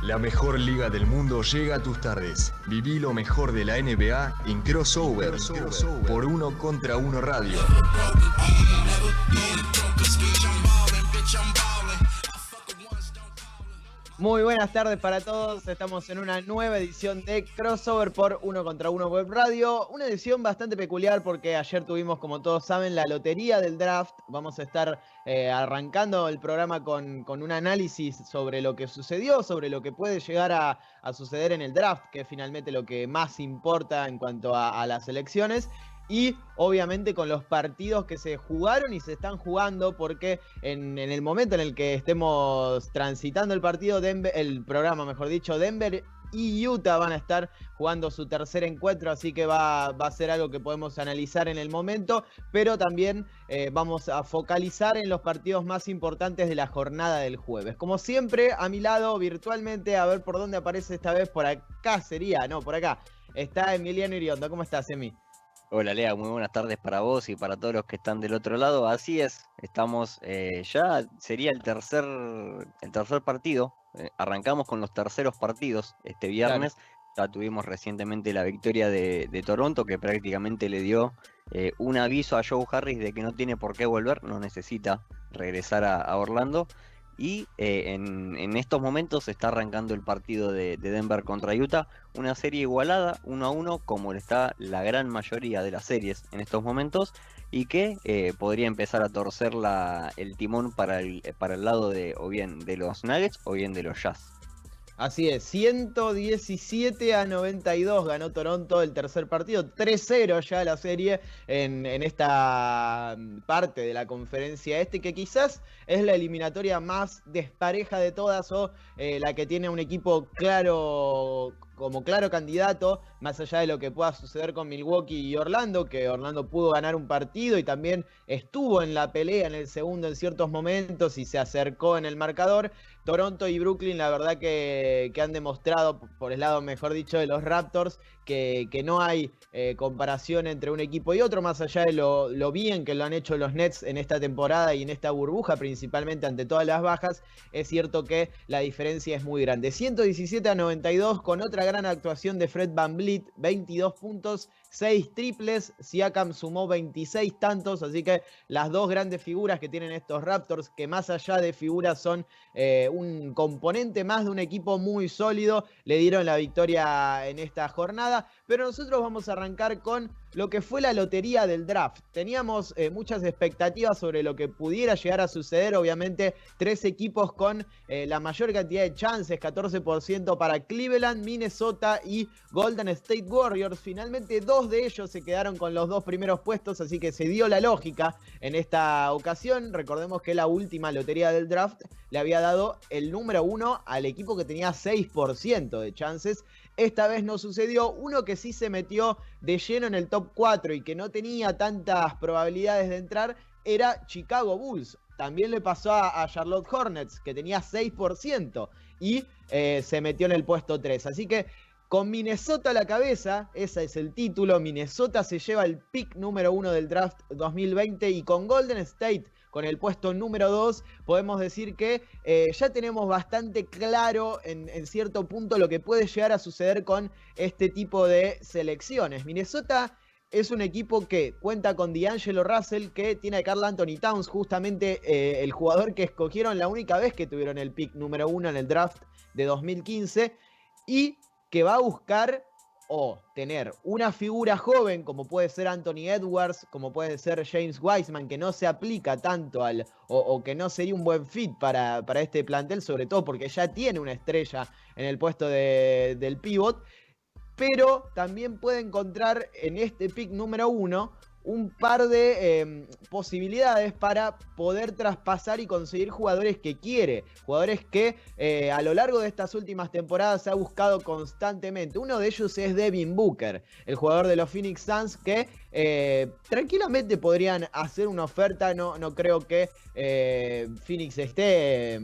La mejor liga del mundo llega a tus tardes. Viví lo mejor de la NBA en Crossover, por Uno Contra Uno Radio. Muy buenas tardes para todos, estamos en una nueva edición de Crossover por Uno Contra Uno Web Radio. Una edición bastante peculiar porque ayer tuvimos, como todos saben, la lotería del draft. Vamos a estar arrancando el programa con un análisis sobre lo que sucedió, sobre lo que puede llegar a suceder en el draft, que es finalmente lo que más importa en cuanto a las elecciones. Y obviamente con los partidos que se jugaron y se están jugando, porque en el momento en el que estemos transitando el partido, el programa, mejor dicho, Denver y Utah van a estar jugando su tercer encuentro, así que va a ser algo que podemos analizar en el momento, pero también vamos a focalizar en los partidos más importantes de la jornada del jueves. Como siempre, a mi lado, virtualmente, a ver por dónde aparece esta vez, por acá sería, no, por acá, está Emiliano Iriondo. ¿Cómo estás, Emi? Hola Lea, muy buenas tardes para vos y para todos los que están del otro lado. Así es, estamos ya sería el tercer partido. Arrancamos con los terceros partidos este viernes. Claro. Ya tuvimos recientemente la victoria de Toronto, que prácticamente le dio un aviso a Joe Harris de que no tiene por qué volver, no necesita regresar a Orlando. Y en estos momentos se está arrancando el partido de Denver contra Utah, una serie igualada 1-1, como está la gran mayoría de las series en estos momentos, y que podría empezar a torcer el timón para el lado de o bien de los Nuggets o bien de los Jazz. Así es, 117-92 ganó Toronto el tercer partido, 3-0 ya la serie en esta parte de la conferencia este, que quizás es la eliminatoria más despareja de todas, o la que tiene un equipo claro, como claro candidato, más allá de lo que pueda suceder con Milwaukee y Orlando, que Orlando pudo ganar un partido y también estuvo en la pelea en el segundo en ciertos momentos y se acercó en el marcador. Toronto y Brooklyn, la verdad que han demostrado, por el lado mejor dicho de los Raptors, que no hay comparación entre un equipo y otro, más allá de lo bien que lo han hecho los Nets en esta temporada y en esta burbuja, principalmente ante todas las bajas. Es cierto que la diferencia es muy grande. 117-92 con otra gran actuación de Fred VanVleet, 22 puntos, 6 triples, Siakam sumó 26 tantos, así que las dos grandes figuras que tienen estos Raptors, que más allá de figuras son un componente más de un equipo muy sólido, le dieron la victoria en esta jornada. Pero nosotros vamos a arrancar con lo que fue la lotería del draft. Teníamos muchas expectativas sobre lo que pudiera llegar a suceder. Obviamente, 3 equipos con la mayor cantidad de chances, 14% para Cleveland, Minnesota y Golden State Warriors. Finalmente, 2 de ellos se quedaron con los 2 primeros puestos, así que se dio la lógica en esta ocasión. Recordemos que la última lotería del draft le había dado el número 1 al equipo que tenía 6% de chances. Esta vez no sucedió. Uno que sí se metió de lleno en el top 4 y que no tenía tantas probabilidades de entrar era Chicago Bulls. También le pasó a Charlotte Hornets, que tenía 6% y se metió en el puesto 3. Así que con Minnesota a la cabeza, ese es el título, Minnesota se lleva el pick número 1 del draft 2020, y con Golden State con el puesto número 2, podemos decir que ya tenemos bastante claro en cierto punto lo que puede llegar a suceder con este tipo de selecciones. Minnesota es un equipo que cuenta con D'Angelo Russell, que tiene a Karl Anthony Towns, justamente el jugador que escogieron la única vez que tuvieron el pick número 1 en el draft de 2015, y que va a buscar o tener una figura joven como puede ser Anthony Edwards, como puede ser James Wiseman, que no se aplica tanto o que no sería un buen fit para este plantel, sobre todo porque ya tiene una estrella en el puesto del pivot, pero también puede encontrar en este pick número 1 un par de posibilidades para poder traspasar y conseguir jugadores que quiere, jugadores que a lo largo de estas últimas temporadas se ha buscado constantemente. Uno de ellos es Devin Booker, el jugador de los Phoenix Suns, que tranquilamente podrían hacer una oferta. No creo que Phoenix esté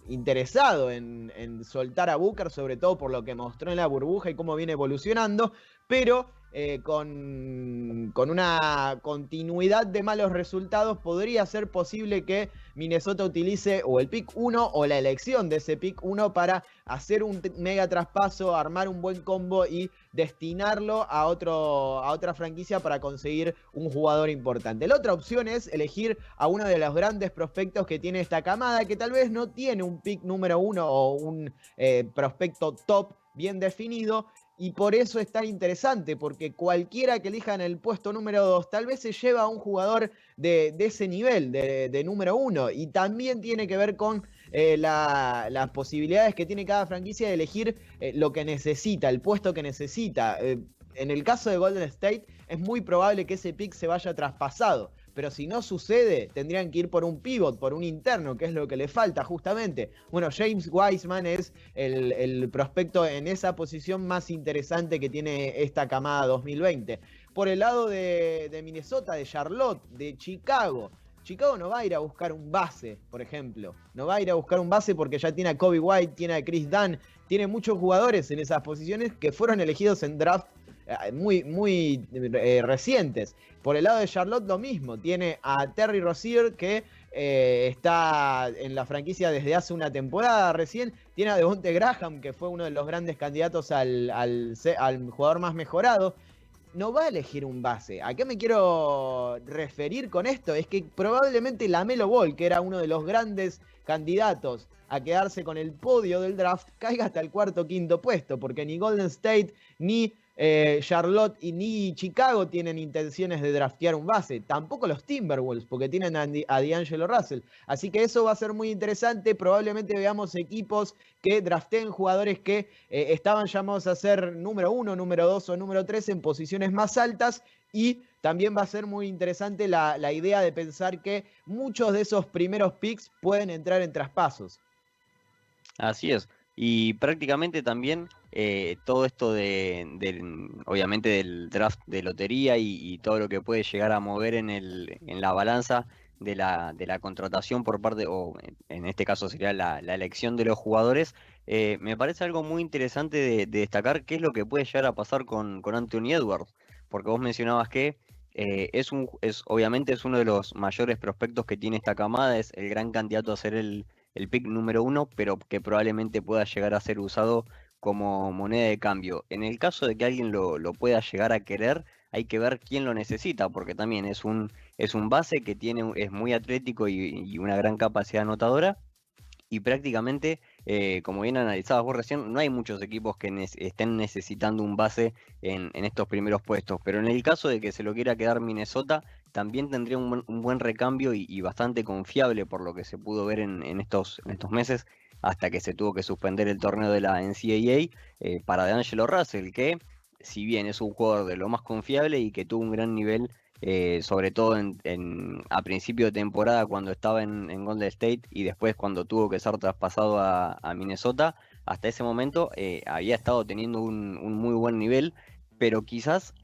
interesado en soltar a Booker, sobre todo por lo que mostró en la burbuja y cómo viene evolucionando, pero con una continuidad de malos resultados, podría ser posible que Minnesota utilice o el pick 1 o la elección de ese pick 1 para hacer un mega traspaso, armar un buen combo y destinarlo a otra franquicia para conseguir un jugador importante. La otra opción es elegir a uno de los grandes prospectos que tiene esta camada, que tal vez no tiene un pick número 1 o un prospecto top bien definido, y por eso es tan interesante, porque cualquiera que elija en el puesto número 2 tal vez se lleva a un jugador de ese nivel, de número 1, y también tiene que ver con las posibilidades que tiene cada franquicia de elegir lo que necesita, el puesto que necesita. En el caso de Golden State es muy probable que ese pick se vaya traspasado, pero si no sucede, tendrían que ir por un pivot, por un interno, que es lo que le falta justamente. Bueno, James Wiseman es el prospecto en esa posición más interesante que tiene esta camada 2020. Por el lado de Minnesota, de Charlotte, de Chicago no va a ir a buscar un base, por ejemplo. No va a ir a buscar un base porque ya tiene a Kobe White, tiene a Chris Dunn, tiene muchos jugadores en esas posiciones que fueron elegidos en draft muy recientes. Por el lado de Charlotte lo mismo, tiene a Terry Rozier que está en la franquicia desde hace una temporada recién, tiene a Devonte Graham que fue uno de los grandes candidatos al jugador más mejorado. No va a elegir un base. ¿A qué me quiero referir con esto? Es que probablemente LaMelo Ball, que era uno de los grandes candidatos a quedarse con el podio del draft, caiga hasta el cuarto o quinto puesto, porque ni Golden State, ni Charlotte y ni Chicago tienen intenciones de draftear un base, tampoco los Timberwolves, porque tienen a D'Angelo Russell. Así que eso va a ser muy interesante. Probablemente veamos equipos que drafteen jugadores que estaban llamados a ser número 1, número 2 o número 3 en posiciones más altas, y también va a ser muy interesante la idea de pensar que muchos de esos primeros picks pueden entrar en traspasos. Así es. Y prácticamente también todo esto obviamente del draft de lotería y todo lo que puede llegar a mover en la balanza de la contratación por parte, o en este caso sería la elección de los jugadores, me parece algo muy interesante de destacar qué es lo que puede llegar a pasar con Anthony Edwards, porque vos mencionabas que obviamente es uno de los mayores prospectos que tiene esta camada, es el gran candidato a ser el pick número 1, pero que probablemente pueda llegar a ser usado como moneda de cambio. En el caso de que alguien lo pueda llegar a querer, hay que ver quién lo necesita, porque también es un base que es muy atlético y una gran capacidad anotadora. Y prácticamente, como bien analizabas vos recién, no hay muchos equipos que estén necesitando un base en estos primeros puestos. Pero en el caso de que se lo quiera quedar Minnesota, también tendría un buen recambio y bastante confiable por lo que se pudo ver en estos meses, hasta que se tuvo que suspender el torneo de la NCAA para D'Angelo Russell, que si bien es un jugador de lo más confiable y que tuvo un gran nivel, sobre todo a principio de temporada cuando estaba en Golden State y después cuando tuvo que ser traspasado a Minnesota, hasta ese momento había estado teniendo un muy buen nivel, pero quizás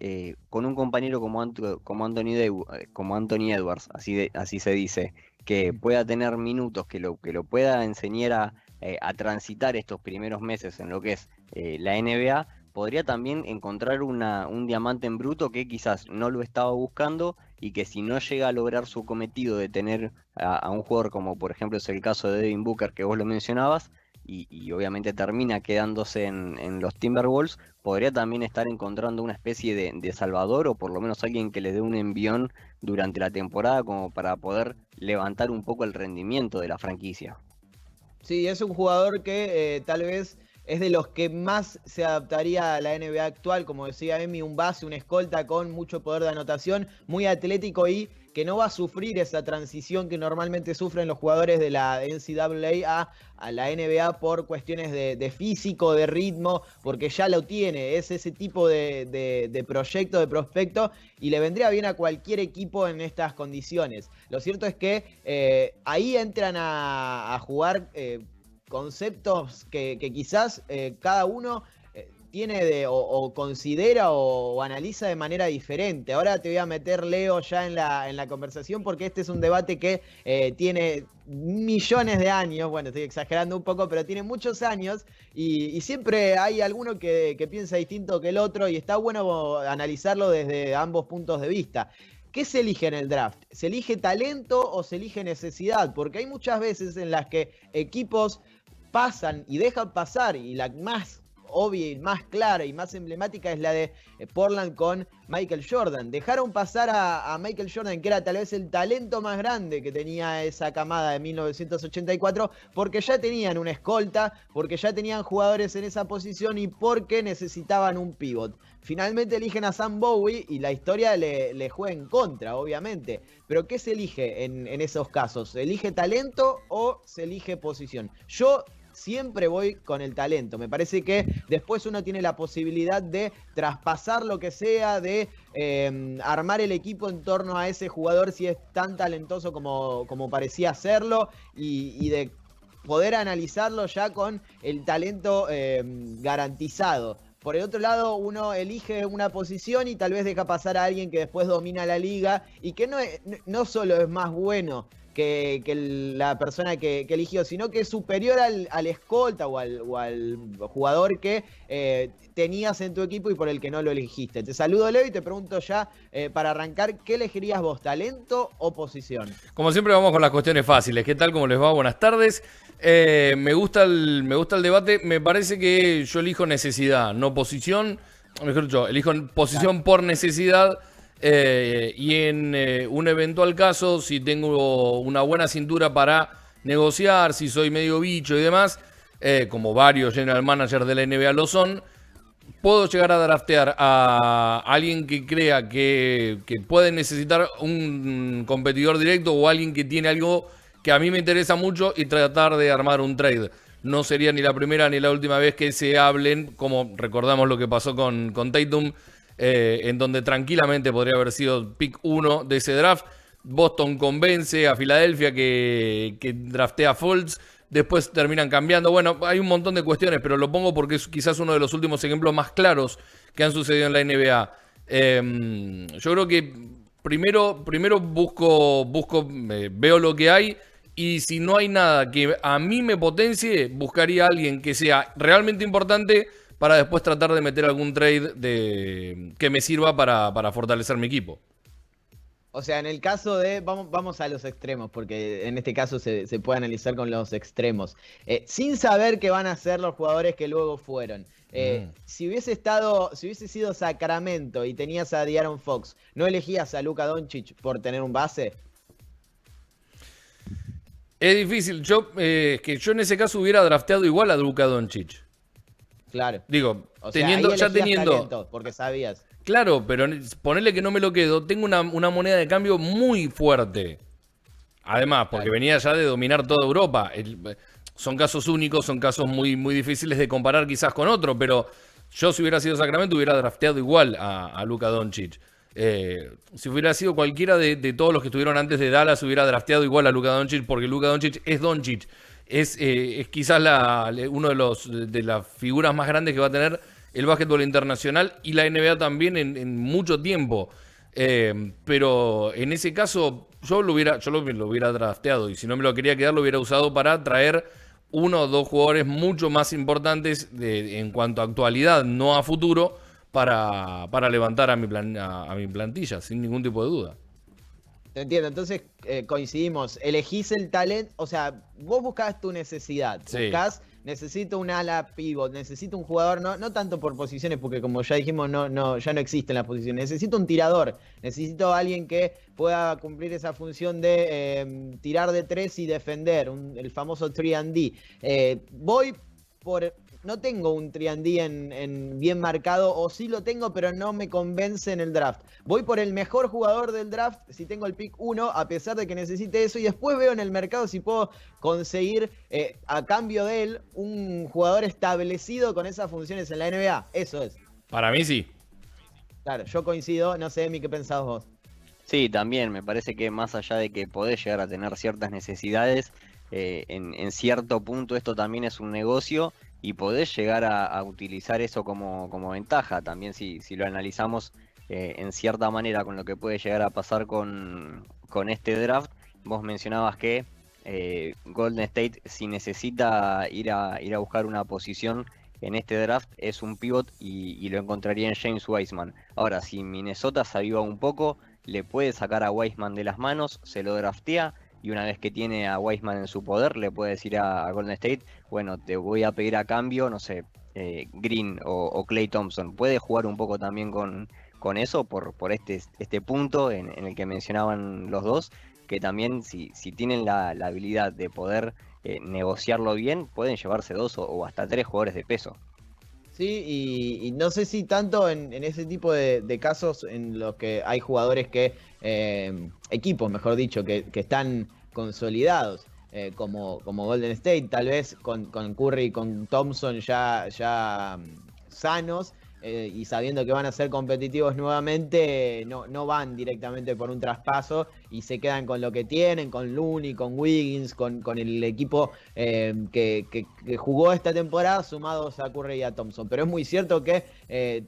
con un compañero como Anthony Edwards, así se dice, que pueda tener minutos, que lo pueda enseñar a transitar estos primeros meses en lo que es la NBA, podría también encontrar un diamante en bruto que quizás no lo estaba buscando y que si no llega a lograr su cometido de tener a un jugador como por ejemplo es el caso de Devin Booker que vos lo mencionabas y obviamente termina quedándose en los Timberwolves, podría también estar encontrando una especie de salvador o por lo menos alguien que le dé un envión durante la temporada como para poder levantar un poco el rendimiento de la franquicia. Sí, es un jugador que tal vez es de los que más se adaptaría a la NBA actual, como decía Emi, un base, un escolta con mucho poder de anotación, muy atlético y que no va a sufrir esa transición que normalmente sufren los jugadores de la NCAA a la NBA por cuestiones de físico, de ritmo, porque ya lo tiene, es ese tipo de proyecto, de prospecto, y le vendría bien a cualquier equipo en estas condiciones. Lo cierto es que ahí entran a jugar conceptos que quizás cada uno tiene o considera o analiza de manera diferente. Ahora te voy a meter, Leo, ya en la conversación, porque este es un debate que tiene millones de años, bueno, estoy exagerando un poco, pero tiene muchos años y siempre hay alguno que piensa distinto que el otro y está bueno analizarlo desde ambos puntos de vista. ¿Qué se elige en el draft? ¿Se elige talento o se elige necesidad? Porque hay muchas veces en las que equipos pasan y dejan pasar, y la más obvia y más clara y más emblemática es la de Portland con Michael Jordan. Dejaron pasar a Michael Jordan, que era tal vez el talento más grande que tenía esa camada de 1984, porque ya tenían una escolta, porque ya tenían jugadores en esa posición y porque necesitaban un pivot. Finalmente eligen a Sam Bowie y la historia le juega en contra, obviamente. Pero ¿qué se elige en esos casos? ¿Se elige talento o se elige posición? Yo siempre voy con el talento. Me parece que después uno tiene la posibilidad de traspasar lo que sea, de armar el equipo en torno a ese jugador si es tan talentoso como parecía serlo y de poder analizarlo ya con el talento garantizado. Por el otro lado, uno elige una posición y tal vez deja pasar a alguien que después domina la liga y que no solo es más bueno que la persona que eligió, sino que es superior al escolta o al jugador que tenías en tu equipo y por el que no lo elegiste. Te saludo, Leo, y te pregunto ya, para arrancar, ¿qué elegirías vos, talento o posición? Como siempre vamos con las cuestiones fáciles. ¿Qué tal? ¿Cómo les va? Buenas tardes. Me gusta el debate. Me parece que yo elijo necesidad, no posición. Mejor dicho, elijo posición por necesidad. Y en un eventual caso, si tengo una buena cintura para negociar, si soy medio bicho y demás, como varios general managers de la NBA lo son, puedo llegar a draftear a alguien que crea que puede necesitar un competidor directo o alguien que tiene algo que a mí me interesa mucho y tratar de armar un trade. No sería ni la primera ni la última vez que se hablen, como recordamos lo que pasó con Tatum, en donde tranquilamente podría haber sido pick 1 de ese draft. Boston convence a Filadelfia que draftea a Fultz, después terminan cambiando. Bueno, hay un montón de cuestiones, pero lo pongo porque es quizás uno de los últimos ejemplos más claros que han sucedido en la NBA. Yo creo que primero veo lo que hay, y si no hay nada que a mí me potencie, buscaría a alguien que sea realmente importante para después tratar de meter algún trade que me sirva para fortalecer mi equipo. O sea, en el caso de... Vamos a los extremos, porque en este caso se puede analizar con los extremos. Sin saber qué van a hacer los jugadores que luego fueron. Si hubiese sido Sacramento y tenías a De'Aaron Fox, ¿no elegías a Luka Doncic por tener un base? Es difícil. Yo en ese caso hubiera drafteado igual a Luka Doncic. Claro. Digo, o sea, teniendo talento, porque sabías. Claro, pero ponerle que no me lo quedo, tengo una moneda de cambio muy fuerte. Además, porque venía ya de dominar toda Europa. Son casos únicos, son casos muy, muy difíciles de comparar quizás con otro, pero yo, si hubiera sido Sacramento, hubiera drafteado igual a Luka Doncic. Si hubiera sido cualquiera de todos los que estuvieron antes de Dallas, hubiera drafteado igual a Luka Doncic, porque Luka Doncic es Doncic. Es quizás uno de las figuras más grandes que va a tener el básquetbol internacional y la NBA también en mucho tiempo. Pero en ese caso yo lo hubiera drafteado, y si no me lo quería quedar, lo hubiera usado para traer uno o dos jugadores mucho más importantes en cuanto a actualidad, no a futuro, para levantar a mi plantilla, sin ningún tipo de duda. Te entiendo, entonces coincidimos, elegís el talento, o sea, vos buscás tu necesidad, Sí. Necesito un ala pivot, necesito un jugador, no tanto por posiciones, porque como ya dijimos, ya no existen las posiciones, necesito un tirador, necesito alguien que pueda cumplir esa función de tirar de tres y defender, el famoso 3&D. Voy por... No tengo un 3&D en bien marcado, o sí lo tengo, pero no me convence en el draft. Voy por el mejor jugador del draft, si tengo el pick 1, a pesar de que necesite eso, y después veo en el mercado si puedo conseguir, a cambio de él, un jugador establecido con esas funciones en la NBA. Eso es. Para mí sí. Claro, yo coincido, no sé, Emi, ¿qué pensás vos? Sí, también me parece que más allá de que podés llegar a tener ciertas necesidades, en cierto punto esto también es un negocio, y podés llegar a utilizar eso como ventaja. También si lo analizamos en cierta manera con lo que puede llegar a pasar con este draft, vos mencionabas que Golden State, si necesita ir a buscar una posición en este draft, es un pivot y lo encontraría en James Wiseman. Ahora, si Minnesota se aviva un poco, le puede sacar a Wiseman de las manos, se lo draftea y una vez que tiene a Wiseman en su poder, le puede decir a Golden State, bueno, te voy a pedir a cambio, no sé, Green o Klay Thompson. Puede jugar un poco también con eso por este punto en el que mencionaban los dos, que también si tienen la habilidad de poder negociarlo bien, pueden llevarse dos o hasta tres jugadores de peso. Sí, y no sé si tanto en ese tipo de casos en los que hay jugadores equipos, mejor dicho, que están consolidados, como Golden State, tal vez con Curry y con Thompson ya sanos, y sabiendo que van a ser competitivos nuevamente, no van directamente por un traspaso y se quedan con lo que tienen, con Looney, con Wiggins, con el equipo que jugó esta temporada, sumados a Curry y a Thompson. Pero es muy cierto que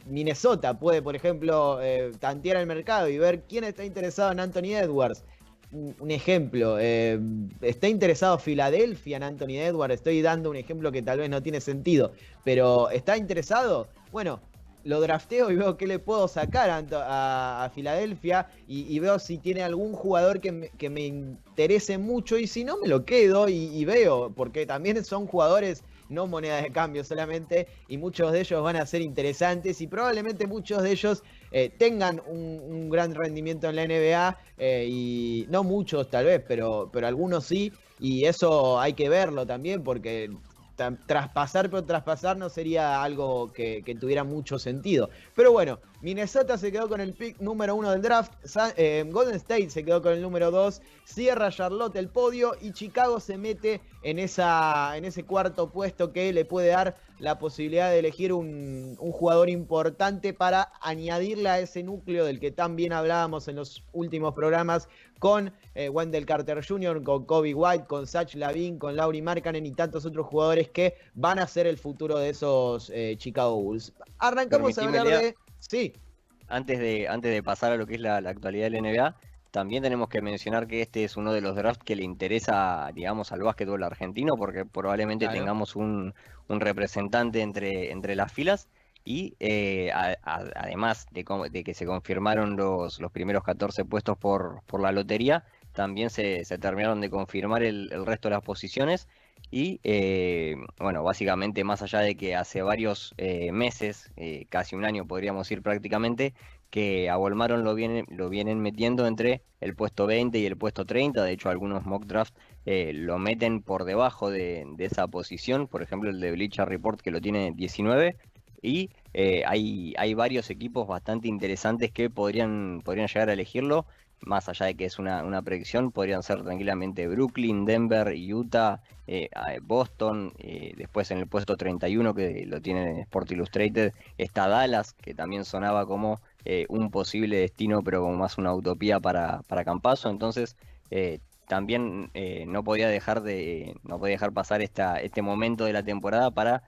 Minnesota puede, por ejemplo, tantear el mercado y ver quién está interesado en Anthony Edwards. Un ejemplo, ¿está interesado Filadelfia en Anthony Edwards? Estoy dando un ejemplo que tal vez no tiene sentido, pero ¿está interesado? Bueno, lo drafteo y veo qué le puedo sacar a Filadelfia y veo si tiene algún jugador que me interese mucho, y si no me lo quedo y veo, porque también son jugadores, no monedas de cambio solamente, y muchos de ellos van a ser interesantes y probablemente muchos de ellos tengan un gran rendimiento en la NBA, y no muchos tal vez, pero algunos sí, y eso hay que verlo también porque traspasar por traspasar no sería algo que tuviera mucho sentido. Pero bueno, Minnesota se quedó con el pick número 1 del draft, Golden State se quedó con el número 2, cierra Charlotte el podio y Chicago se mete en ese cuarto puesto que le puede dar la posibilidad de elegir un jugador importante para añadirle a ese núcleo del que tan bien hablábamos en los últimos programas, con Wendell Carter Jr., con Kobe White, con Zach LaVine, con Lauri Markkanen y tantos otros jugadores que van a ser el futuro de esos Chicago Bulls. Arrancamos a hablar de... Sí. Antes de pasar a lo que es la actualidad del NBA, también tenemos que mencionar que este es uno de los drafts que le interesa, digamos, al básquetbol argentino, porque probablemente tengamos un representante entre las filas. Y además de que se confirmaron los primeros 14 puestos por la lotería, también se terminaron de confirmar el resto de las posiciones. Y bueno, básicamente, más allá de que hace varios meses, casi un año podríamos ir prácticamente, que a Bolmaron lo vienen metiendo entre el puesto 20 y el puesto 30. De hecho, algunos mock draft lo meten por debajo de esa posición. Por ejemplo, el de Bleacher Report, que lo tiene 19. Y hay varios equipos bastante interesantes que podrían llegar a elegirlo. Más allá de que es una predicción, podrían ser tranquilamente Brooklyn, Denver, Utah, Boston. Después en el puesto 31, que lo tienen en Sport Illustrated, está Dallas, que también sonaba como un posible destino, pero como más una utopía para Campazo. Entonces también no podía dejar pasar este momento de la temporada para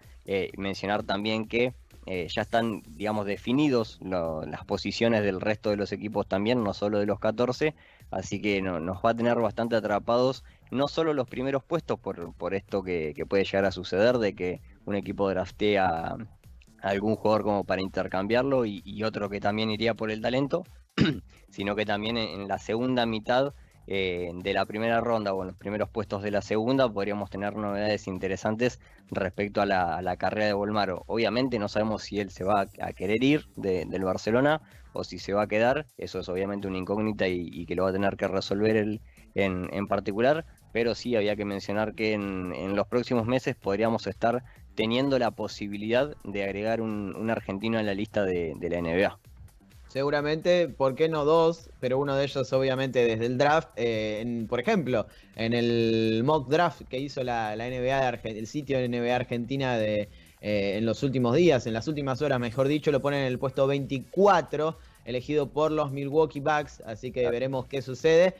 mencionar también que ya están, digamos, definidos las posiciones del resto de los equipos también, no solo de los 14, así que nos va a tener bastante atrapados, no solo los primeros puestos por esto que puede llegar a suceder, de que un equipo draftea a algún jugador como para intercambiarlo y otro que también iría por el talento, sino que también en la segunda mitad de la primera ronda o en los primeros puestos de la segunda podríamos tener novedades interesantes respecto a la carrera de Bolmaro. Obviamente no sabemos si él se va a querer ir del Barcelona o si se va a quedar. Eso es obviamente una incógnita y que lo va a tener que resolver él en particular, pero sí había que mencionar que en los próximos meses podríamos estar teniendo la posibilidad de agregar un argentino en la lista de la NBA. Seguramente, ¿por qué no dos? Pero uno de ellos obviamente desde el draft. Por ejemplo, en el mock draft que hizo la NBA el sitio de NBA Argentina en los últimos días, en las últimas horas mejor dicho, lo ponen en el puesto 24. elegido por los Milwaukee Bucks, así que veremos qué sucede,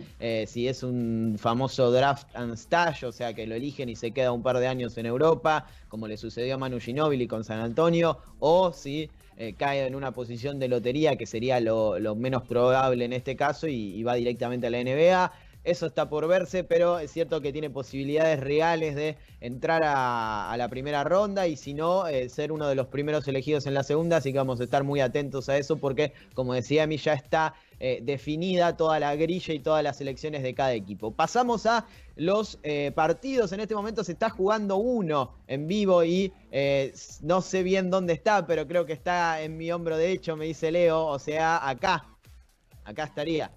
si es un famoso draft and stash, o sea que lo eligen y se queda un par de años en Europa, como le sucedió a Manu Ginóbili con San Antonio, o si cae en una posición de lotería, que sería lo menos probable en este caso, y va directamente a la NBA. Eso está por verse, pero es cierto que tiene posibilidades reales de entrar a la primera ronda y si no, ser uno de los primeros elegidos en la segunda, así que vamos a estar muy atentos a eso porque, como decía a mí, ya está definida toda la grilla y todas las selecciones de cada equipo. Pasamos a los partidos. En este momento se está jugando uno en vivo y no sé bien dónde está, pero creo que está en mi hombro derecho, me dice Leo, o sea, acá estaría.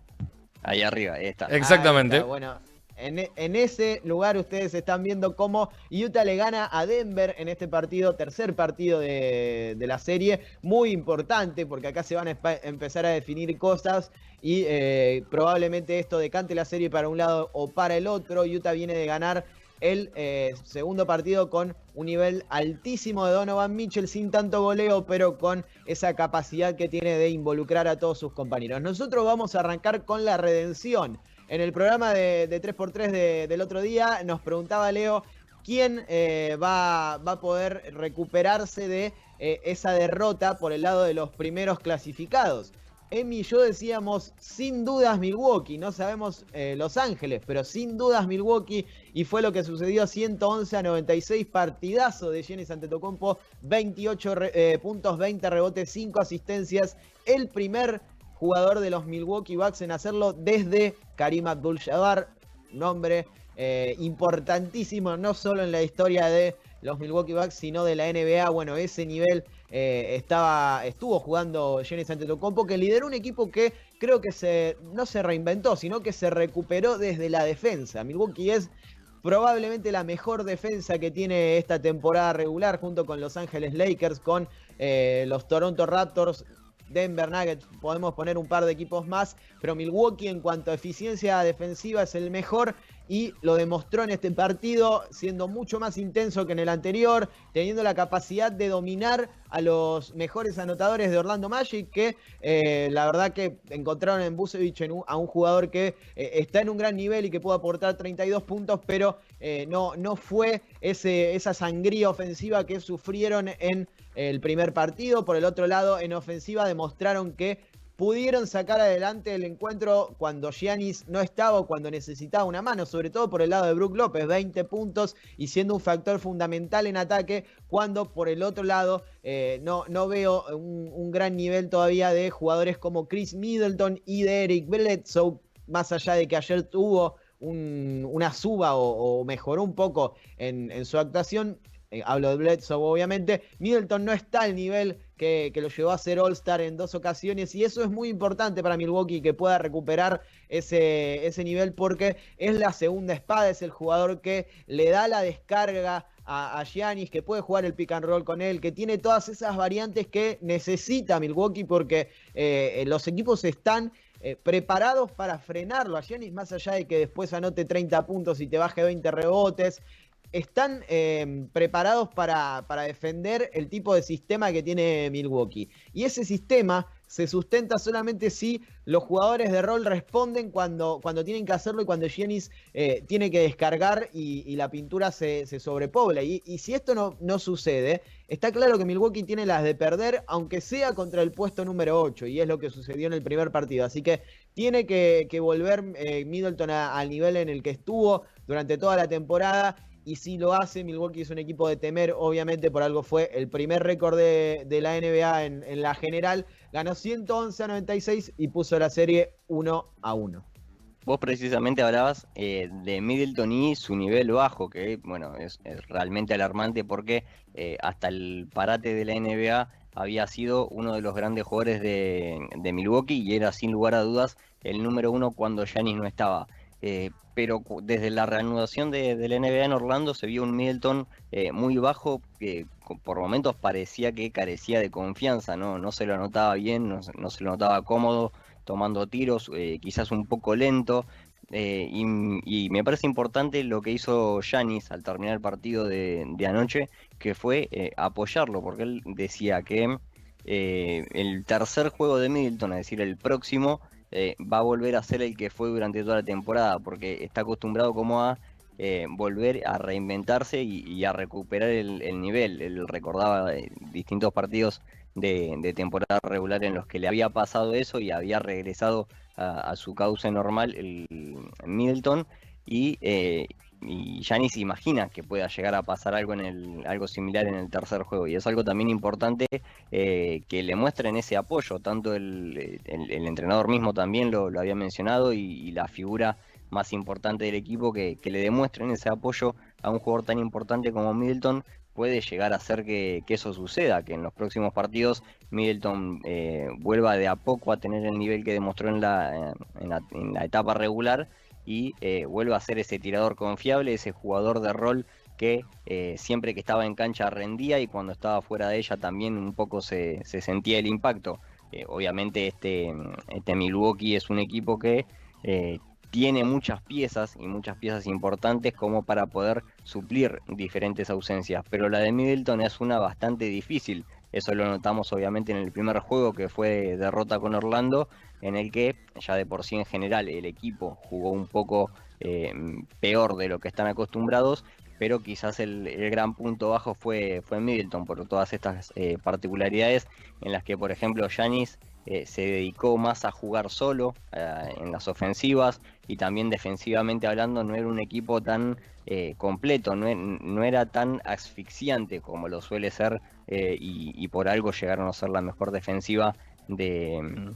Ahí arriba, ahí está. Exactamente. Bueno, en ese lugar ustedes están viendo cómo Utah le gana a Denver en este partido, tercer partido de la serie, muy importante porque acá se van a empezar a definir cosas y probablemente esto decante la serie para un lado o para el otro. Utah viene de ganar el segundo partido con un nivel altísimo de Donovan Mitchell, sin tanto goleo, pero con esa capacidad que tiene de involucrar a todos sus compañeros. Nosotros vamos a arrancar con la redención. En el programa de 3x3 del otro día nos preguntaba Leo quién va a poder recuperarse de esa derrota por el lado de los primeros clasificados. Emi y yo decíamos, sin dudas Milwaukee, no sabemos Los Ángeles, pero sin dudas Milwaukee, y fue lo que sucedió, 111-96, partidazo de Giannis Antetokounmpo, 28 puntos, 20 rebotes, 5 asistencias, el primer jugador de los Milwaukee Bucks en hacerlo desde Kareem Abdul-Jabbar, un hombre importantísimo, no solo en la historia de los Milwaukee Bucks, sino de la NBA. Bueno, ese nivel estuvo jugando Giannis Antetokounmpo, que lideró un equipo que creo que no se reinventó, sino que se recuperó desde la defensa. Milwaukee es probablemente la mejor defensa que tiene esta temporada regular, junto con Los Ángeles Lakers, con los Toronto Raptors, Denver Nuggets, podemos poner un par de equipos más, pero Milwaukee en cuanto a eficiencia defensiva es el mejor y lo demostró en este partido, siendo mucho más intenso que en el anterior, teniendo la capacidad de dominar a los mejores anotadores de Orlando Magic, que la verdad que encontraron en Vucevic a un jugador que está en un gran nivel y que puede aportar 32 puntos, pero no fue esa sangría ofensiva que sufrieron en el primer partido. Por el otro lado, en ofensiva demostraron que pudieron sacar adelante el encuentro cuando Giannis no estaba o cuando necesitaba una mano, sobre todo por el lado de Brook López, 20 puntos y siendo un factor fundamental en ataque, cuando por el otro lado no veo un gran nivel todavía de jugadores como Chris Middleton y de Eric Bledsoe, más allá de que ayer tuvo una suba o mejoró un poco en su actuación. Hablo de Bledsoe, obviamente. Middleton no está al nivel que lo llevó a ser All-Star en 2 ocasiones, y eso es muy importante para Milwaukee, que pueda recuperar ese nivel, porque es la segunda espada, es el jugador que le da la descarga a Giannis, que puede jugar el pick and roll con él, que tiene todas esas variantes que necesita Milwaukee, porque los equipos están preparados para frenarlo a Giannis, más allá de que después anote 30 puntos y te baje 20 rebotes. Están preparados para defender el tipo de sistema que tiene Milwaukee. Y ese sistema se sustenta solamente si los jugadores de rol responden cuando tienen que hacerlo y cuando Giannis tiene que descargar y la pintura se sobrepobla. Y si esto no sucede, está claro que Milwaukee tiene las de perder, aunque sea contra el puesto número 8, y es lo que sucedió en el primer partido. Así que tiene que volver Middleton al nivel en el que estuvo durante toda la temporada. Y si lo hace, Milwaukee es un equipo de temer, obviamente por algo fue el primer récord de la NBA en la general. Ganó 111-96 y puso la serie 1-1. Vos precisamente hablabas de Middleton y su nivel bajo, que bueno, es realmente alarmante porque hasta el parate de la NBA había sido uno de los grandes jugadores de Milwaukee y era sin lugar a dudas el número 1 cuando Giannis no estaba. Pero desde la reanudación de la NBA en Orlando se vio un Middleton muy bajo, que por momentos parecía que carecía de confianza, no se lo notaba bien, no se lo notaba cómodo tomando tiros, quizás un poco lento, y me parece importante lo que hizo Giannis al terminar el partido de anoche, que fue apoyarlo, porque él decía que el tercer juego de Middleton, es decir, el próximo, va a volver a ser el que fue durante toda la temporada, porque está acostumbrado como a volver a reinventarse y a recuperar el nivel. Él recordaba distintos partidos de temporada regular en los que le había pasado eso y había regresado a su cauce normal el Middleton, y Giannis imagina que pueda llegar a pasar algo similar en el tercer juego, y es algo también importante que le muestren ese apoyo. Tanto el entrenador mismo también lo había mencionado, y la figura más importante del equipo, que le demuestren ese apoyo a un jugador tan importante como Middleton, puede llegar a hacer que eso suceda, que en los próximos partidos Middleton vuelva de a poco a tener el nivel que demostró en la etapa regular, y vuelva a ser ese tirador confiable, ese jugador de rol que siempre que estaba en cancha rendía, y cuando estaba fuera de ella también un poco se sentía el impacto. Obviamente este Milwaukee es un equipo que tiene muchas piezas, y muchas piezas importantes como para poder suplir diferentes ausencias, pero la de Middleton es una bastante difícil. Eso lo notamos obviamente en el primer juego, que fue derrota con Orlando, en el que ya de por sí en general el equipo jugó un poco peor de lo que están acostumbrados, pero quizás el gran punto bajo fue Middleton, por todas estas particularidades en las que, por ejemplo, Giannis se dedicó más a jugar solo en las ofensivas, y también defensivamente hablando no era un equipo tan completo, no era tan asfixiante como lo suele ser, y por algo llegaron a ser la mejor defensiva de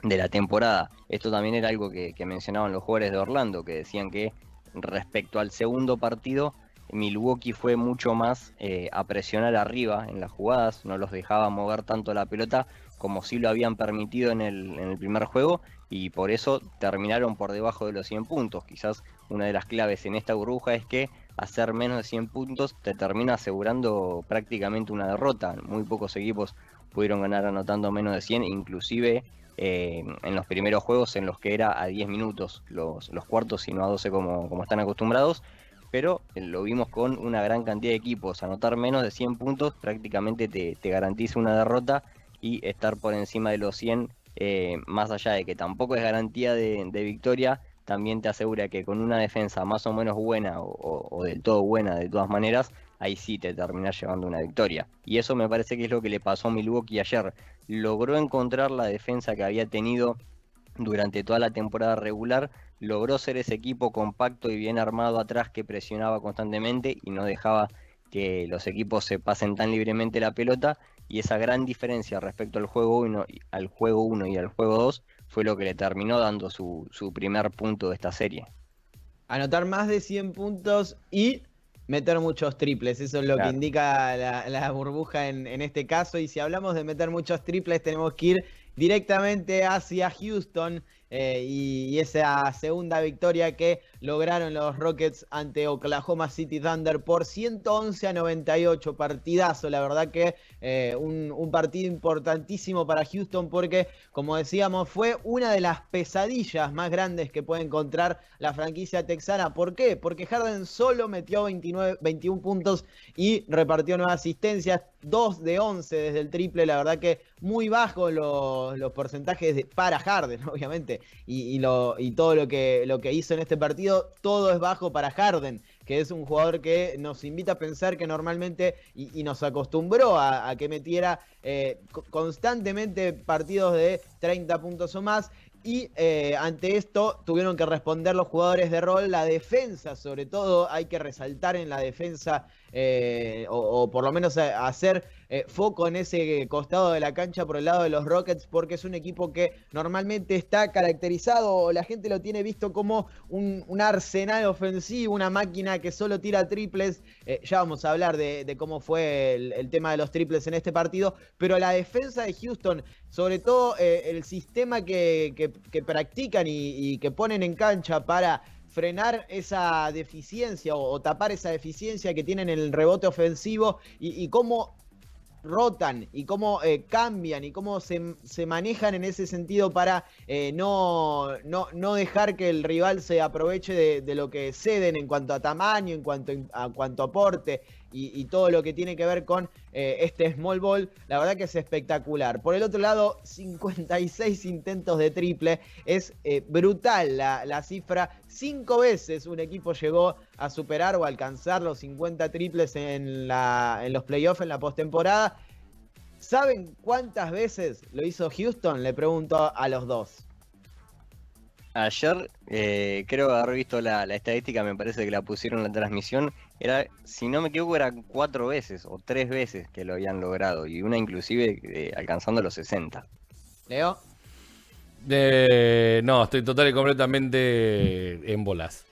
la temporada. Esto también era algo que mencionaban los jugadores de Orlando, que decían que respecto al segundo partido, Milwaukee fue mucho más a presionar arriba en las jugadas, no los dejaba mover tanto la pelota como sí lo habían permitido en el primer juego, y por eso terminaron por debajo de los 100 puntos. Quizás una de las claves en esta burbuja es que hacer menos de 100 puntos te termina asegurando prácticamente una derrota. Muy pocos equipos pudieron ganar anotando menos de 100, inclusive en los primeros juegos en los que era a 10 minutos los cuartos y no a 12 como están acostumbrados. Pero lo vimos con una gran cantidad de equipos. Anotar menos de 100 puntos prácticamente te garantiza una derrota, y estar por encima de los 100, más allá de que tampoco es garantía de victoria, también te asegura que con una defensa más o menos buena, o del todo buena de todas maneras, ahí sí te terminás llevando una victoria. Y eso me parece que es lo que le pasó a Milwaukee ayer. Logró encontrar la defensa que había tenido durante toda la temporada regular, logró ser ese equipo compacto y bien armado atrás, que presionaba constantemente y no dejaba que los equipos se pasen tan libremente la pelota, y esa gran diferencia respecto al juego 1 y al juego 2 fue lo que le terminó dando su primer punto de esta serie. Anotar más de 100 puntos y meter muchos triples, eso es lo Claro. que indica la burbuja en este caso. Y si hablamos de meter muchos triples, tenemos que ir directamente hacia Houston, y esa segunda victoria que lograron los Rockets ante Oklahoma City Thunder por 111-98, partidazo. La verdad que un partido importantísimo para Houston, porque como decíamos fue una de las pesadillas más grandes que puede encontrar la franquicia texana. ¿Por qué? Porque Harden solo metió 21 puntos y repartió 9 asistencias, 2 de 11 desde el triple. La verdad que muy bajos los porcentajes para Harden, obviamente, y todo lo que hizo en este partido, todo es bajo para Harden, que es un jugador que nos invita a pensar que normalmente, y nos acostumbró a que metiera constantemente partidos de 30 puntos o más. Y ante esto tuvieron que responder los jugadores de rol, la defensa sobre todo. Hay que resaltar en la defensa, o por lo menos hacer foco en ese costado de la cancha por el lado de los Rockets, porque es un equipo que normalmente está caracterizado, o la gente lo tiene visto como un arsenal ofensivo, una máquina que solo tira triples. Ya vamos a hablar de cómo fue el tema de los triples en este partido, pero la defensa de Houston, sobre todo el sistema que practican y que ponen en cancha para frenar esa deficiencia o tapar esa deficiencia que tienen en el rebote ofensivo, y cómo rotan y cómo cambian y cómo se manejan en ese sentido para no dejar que el rival se aproveche de lo que ceden en cuanto a tamaño, en cuanto a aporte y todo lo que tiene que ver con este small ball, la verdad que es espectacular. Por el otro lado, 56 intentos de triple, es brutal la cifra. 5 veces un equipo llegó a superar o alcanzar los 50 triples en los playoffs, en la postemporada. ¿Saben cuántas veces lo hizo Houston? Le pregunto a los dos. Ayer creo haber visto la estadística, me parece que la pusieron en la transmisión. Era, si no me equivoco, eran 4 veces o 3 veces que lo habían logrado, y una inclusive alcanzando los 60. Leo. No, estoy total y completamente en bolas.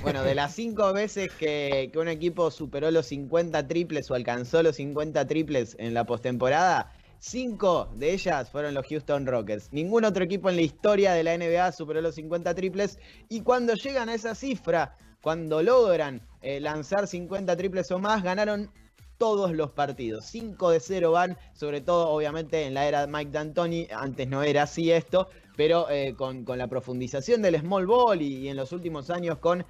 Bueno, de las 5 veces que un equipo superó los 50 triples o alcanzó los 50 triples en la postemporada, 5 de ellas fueron los Houston Rockets. Ningún otro equipo en la historia de la NBA superó los 50 triples, y cuando llegan a esa cifra, cuando logran lanzar 50 triples o más, ganaron todos los partidos. 5-0 van, sobre todo obviamente en la era de Mike D'Antoni. Antes no era así esto, pero con la profundización del small ball y en los últimos años con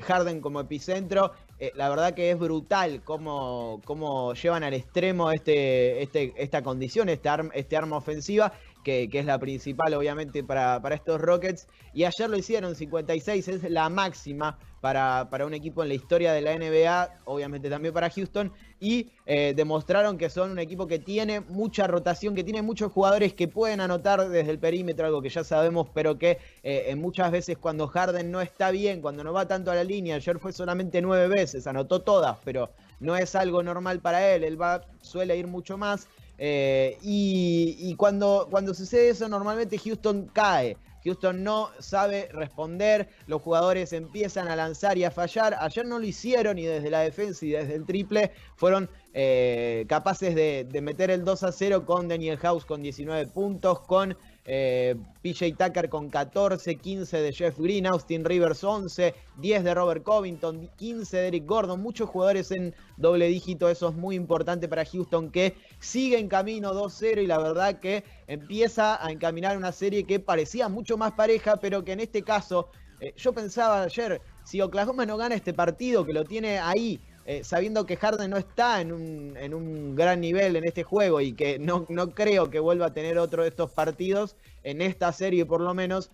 Harden como epicentro, la verdad que es brutal cómo llevan al extremo esta condición, este arma ofensiva, que es la principal obviamente para estos Rockets. Y ayer lo hicieron, 56 es la máxima para un equipo en la historia de la NBA, obviamente también para Houston, y demostraron que son un equipo que tiene mucha rotación, que tiene muchos jugadores que pueden anotar desde el perímetro, algo que ya sabemos, pero que muchas veces cuando Harden no está bien, cuando no va tanto a la línea, ayer fue solamente 9 veces, anotó todas, pero no es algo normal para él suele ir mucho más, y cuando sucede eso, normalmente Houston cae. Houston no sabe responder, los jugadores empiezan a lanzar y a fallar. Ayer no lo hicieron, y desde la defensa y desde el triple fueron capaces de meter el 2-0 con Daniel House con 19 puntos, con PJ Tucker con 14, 15 de Jeff Green, Austin Rivers 11, 10 de Robert Covington, 15 de Eric Gordon, muchos jugadores en doble dígito. Eso es muy importante para Houston, que sigue en camino 2-0, y la verdad que empieza a encaminar una serie que parecía mucho más pareja, pero que en este caso, yo pensaba ayer, si Oklahoma no gana este partido, que lo tiene ahí, sabiendo que Harden no está en un gran nivel en este juego, y que no creo que vuelva a tener otro de estos partidos en esta serie por lo menos,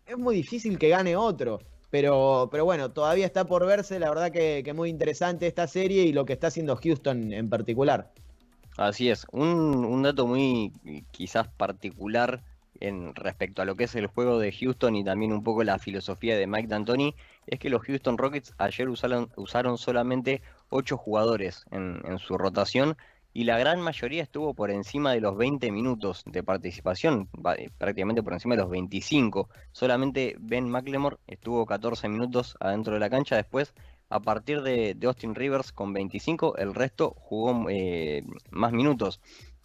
es muy difícil que gane otro. Pero bueno, todavía está por verse. La verdad que muy interesante esta serie y lo que está haciendo Houston en particular. Así es, un dato muy quizás particular respecto a lo que es el juego de Houston y también un poco la filosofía de Mike D'Antoni, es que los Houston Rockets ayer usaron solamente 8 jugadores en su rotación, y la gran mayoría estuvo por encima de los 20 minutos de participación, prácticamente por encima de los 25. Solamente Ben McLemore estuvo 14 minutos adentro de la cancha. Después, a partir de Austin Rivers con 25, el resto jugó más minutos.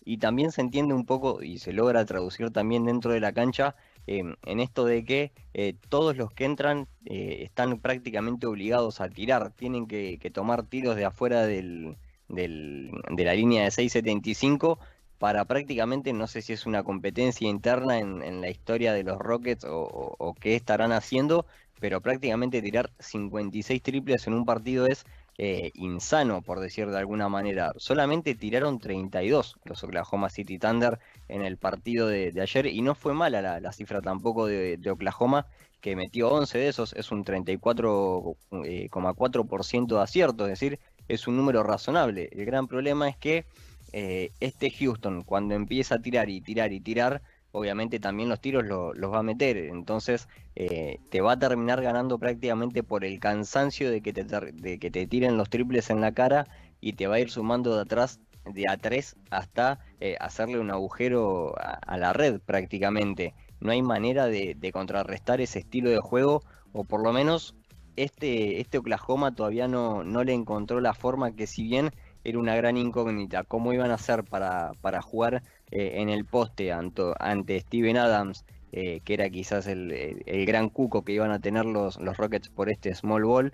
Y también se entiende un poco y se logra traducir también dentro de la cancha, en esto de que todos los que entran están prácticamente obligados a tirar. Tienen que tomar tiros de afuera de la línea de 6.75 para prácticamente, no sé si es una competencia interna en la historia de los Rockets o qué estarán haciendo, pero prácticamente tirar 56 triples en un partido es insano, por decir de alguna manera. Solamente tiraron 32 los Oklahoma City Thunder en el partido de ayer, y no fue mala la cifra tampoco de Oklahoma, que metió 11 de esos. Es un 34,4% de acierto, es decir, es un número razonable. El gran problema es que este Houston, cuando empieza a tirar y tirar y tirar, obviamente también los tiros los va a meter. Entonces te va a terminar ganando prácticamente por el cansancio de que te tiren los triples en la cara, y te va a ir sumando de atrás de a 3 hasta hacerle un agujero a la red prácticamente. No hay manera de contrarrestar ese estilo de juego, o por lo menos este Oklahoma todavía no le encontró la forma, que si bien era una gran incógnita cómo iban a hacer para jugar en el poste ante Steven Adams, que era quizás el gran cuco que iban a tener los Rockets por este small ball,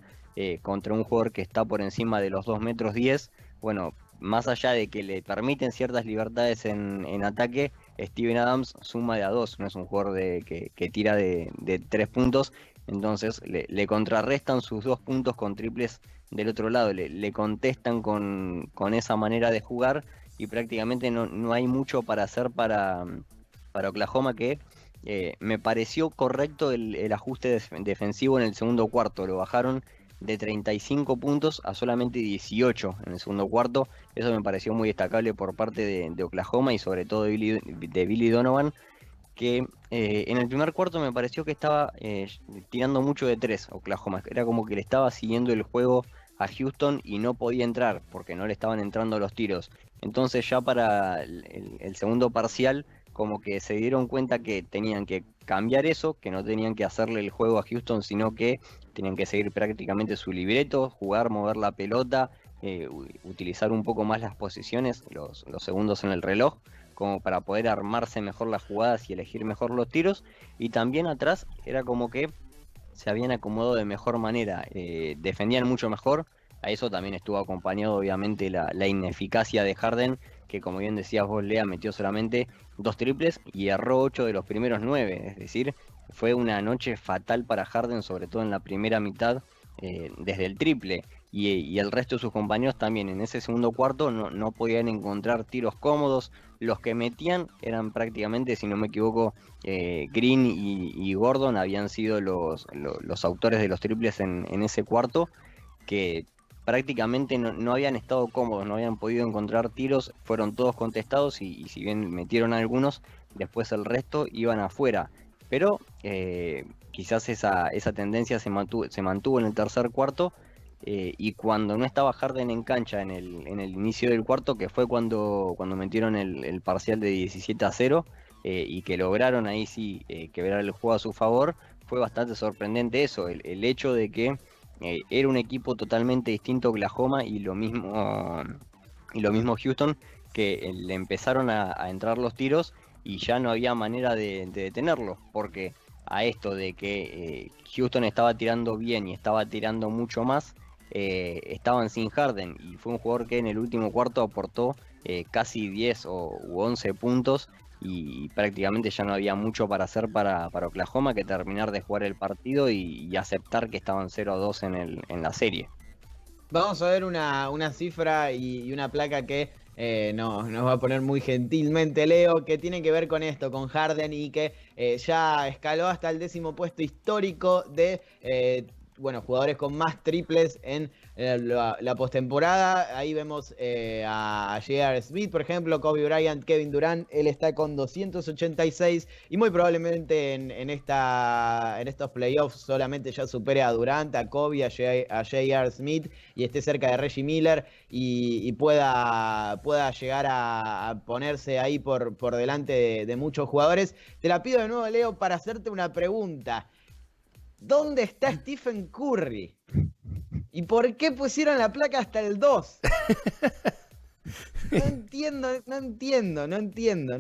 contra un jugador que está por encima de los 2 metros 10. Bueno, más allá de que le permiten ciertas libertades en ataque, Steven Adams suma de a 2, no es un jugador que tira de 3 puntos. Entonces le contrarrestan sus 2 puntos con triples del otro lado le contestan con esa manera de jugar y prácticamente no hay mucho para hacer para Oklahoma, que me pareció correcto el ajuste defensivo en el segundo cuarto. Lo bajaron de 35 puntos a solamente 18 en el segundo cuarto. Eso me pareció muy destacable por parte de Oklahoma y sobre todo de Billy Donovan, que en el primer cuarto me pareció que estaba tirando mucho de 3 Oklahoma. Era como que le estaba siguiendo el juego a Houston y no podía entrar porque no le estaban entrando los tiros. Entonces ya para el segundo parcial como que se dieron cuenta que tenían que cambiar eso, que no tenían que hacerle el juego a Houston, sino que tenían que seguir prácticamente su libreto, jugar, mover la pelota, utilizar un poco más las posiciones, los segundos en el reloj, como para poder armarse mejor las jugadas y elegir mejor los tiros. Y también atrás era como que se habían acomodado de mejor manera, defendían mucho mejor. A eso también estuvo acompañado obviamente la ineficacia de Harden, que como bien decías vos, Lea, metió solamente 2 triples y erró 8 de los primeros 9, es decir, fue una noche fatal para Harden, sobre todo en la primera mitad, desde el triple, y el resto de sus compañeros también en ese segundo cuarto no podían encontrar tiros cómodos. Los que metían eran prácticamente, si no me equivoco, Green y Gordon habían sido los autores de los triples en ese cuarto, que prácticamente no habían estado cómodos, no habían podido encontrar tiros, fueron todos contestados y si bien metieron algunos, después el resto iban afuera. Pero quizás esa tendencia se mantuvo en el tercer cuarto, y cuando no estaba Harden en cancha en el inicio del cuarto, que fue cuando metieron el parcial de 17-0, y que lograron ahí sí quebrar el juego a su favor, fue bastante sorprendente eso, el hecho de que era un equipo totalmente distinto a Oklahoma y lo mismo Houston, que le empezaron a entrar los tiros y ya no había manera de detenerlos, porque a esto de que Houston estaba tirando bien y estaba tirando mucho más, estaban sin Harden, y fue un jugador que en el último cuarto aportó casi 10 u 11 puntos, y prácticamente ya no había mucho para hacer para Oklahoma que terminar de jugar el partido y aceptar que estaban 0-2 en la serie. Vamos a ver una cifra y una placa que nos va a poner muy gentilmente Leo, que tiene que ver con esto, con Harden, y que ya escaló hasta el 10º puesto histórico de jugadores con más triples en la postemporada. Ahí vemos a J.R. Smith, por ejemplo, Kobe Bryant, Kevin Durant. Él está con 286 y muy probablemente en estos playoffs solamente ya supere a Durant, a Kobe, a J.R. Smith, y esté cerca de Reggie Miller y pueda llegar a ponerse ahí por delante de muchos jugadores. Te la pido de nuevo, Leo, para hacerte una pregunta. ¿Dónde está Stephen Curry? ¿Y por qué pusieron la placa hasta el 2? No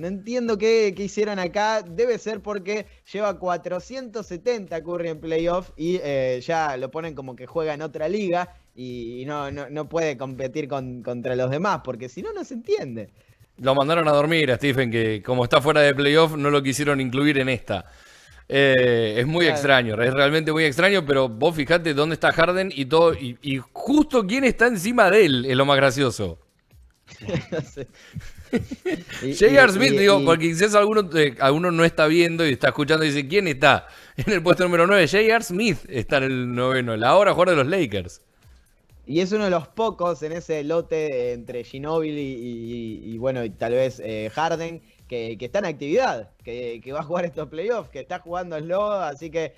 entiendo qué hicieron acá. Debe ser porque lleva 470 Curry en playoff y ya lo ponen como que juega en otra liga y no puede competir contra los demás, porque si no se entiende. Lo mandaron a dormir a Stephen, que como está fuera de playoff no lo quisieron incluir en esta. Es muy extraño, es realmente muy extraño, pero vos fijate dónde está Harden y todo, y justo quién está encima de él es lo más gracioso. J.R. Smith, porque quizás alguno no está viendo y está escuchando y dice, ¿quién está en el puesto número 9? J.R. Smith está en el 9º, la hora jugador de los Lakers. Y es uno de los pocos en ese lote entre Ginobili y tal vez Harden, que está en actividad, que va a jugar estos playoffs, que está jugando slow, así que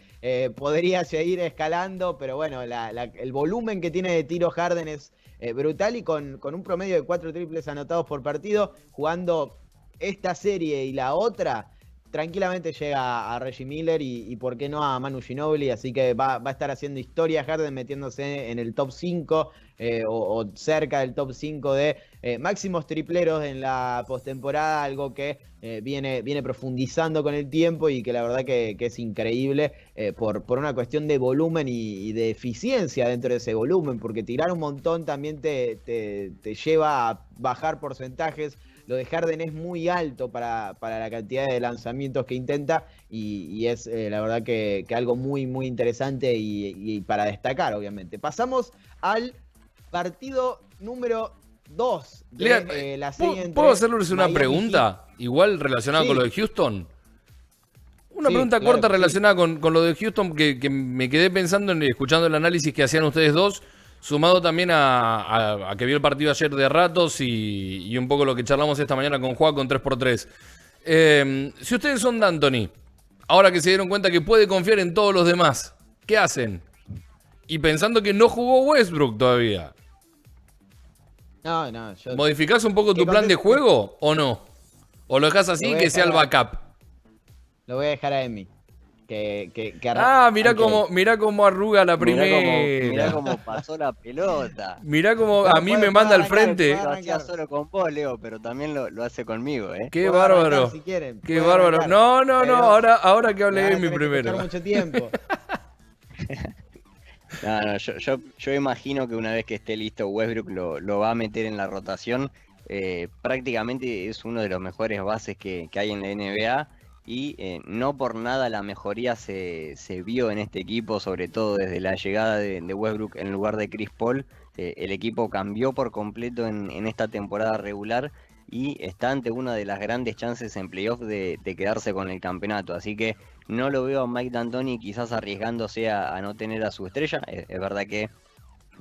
podría seguir escalando, pero bueno, el volumen que tiene de tiro Harden es brutal, y con un promedio de 4 triples anotados por partido, jugando esta serie y la otra, tranquilamente llega a Reggie Miller y por qué no a Manu Ginobili, así que va a estar haciendo historia Harden, metiéndose en el top 5 o cerca del top 5 de máximos tripleros en la postemporada, algo que viene profundizando con el tiempo y que la verdad que es increíble por una cuestión de volumen y de eficiencia dentro de ese volumen, porque tirar un montón también te lleva a bajar porcentajes, lo de Harden es muy alto para la cantidad de lanzamientos que intenta y es la verdad que algo muy, muy interesante y para destacar, obviamente. Pasamos al partido número 2 de la serie entre ¿Puedo hacerles una Miami pregunta? Igual relacionada Sí. con lo de Houston. Una Sí, pregunta claro corta que sí. relacionada con lo de Houston que me quedé pensando escuchando el análisis que hacían ustedes dos, sumado también a que vio el partido ayer de ratos y un poco lo que charlamos esta mañana con Juan con 3x3. Si ustedes son D'Antoni, ahora que se dieron cuenta que puede confiar en todos los demás, ¿qué hacen? Y pensando que no jugó Westbrook todavía. No, yo ¿Modificás un poco tu Que plan de conteste- juego o no? ¿O lo dejás así Lo voy a que sea el dejar backup? lo voy a dejar a Emi. Mirá cómo arruga la Mirá primera. cómo pasó la pelota. Mirá cómo a mí Puede- me manda al puede arrancar, frente. puede Lo hacía arrancar. solo con vos, Leo, pero también lo hace conmigo, ¿eh? Qué Puedo bárbaro. arrancar si quieren, Qué puedo bárbaro. arrancar. No, Pero ahora que me hable van a Emi tener que primero. escuchar mucho tiempo. No, yo imagino que una vez que esté listo Westbrook lo va a meter en la rotación. Prácticamente es uno de los mejores bases que hay en la NBA y no por nada la mejoría se vio en este equipo, sobre todo desde la llegada de Westbrook en lugar de Chris Paul. El equipo cambió por completo en esta temporada regular y está ante una de las grandes chances en playoff de quedarse con el campeonato. Así que no lo veo a Mike D'Antoni quizás arriesgándose a no tener a su estrella. Es verdad que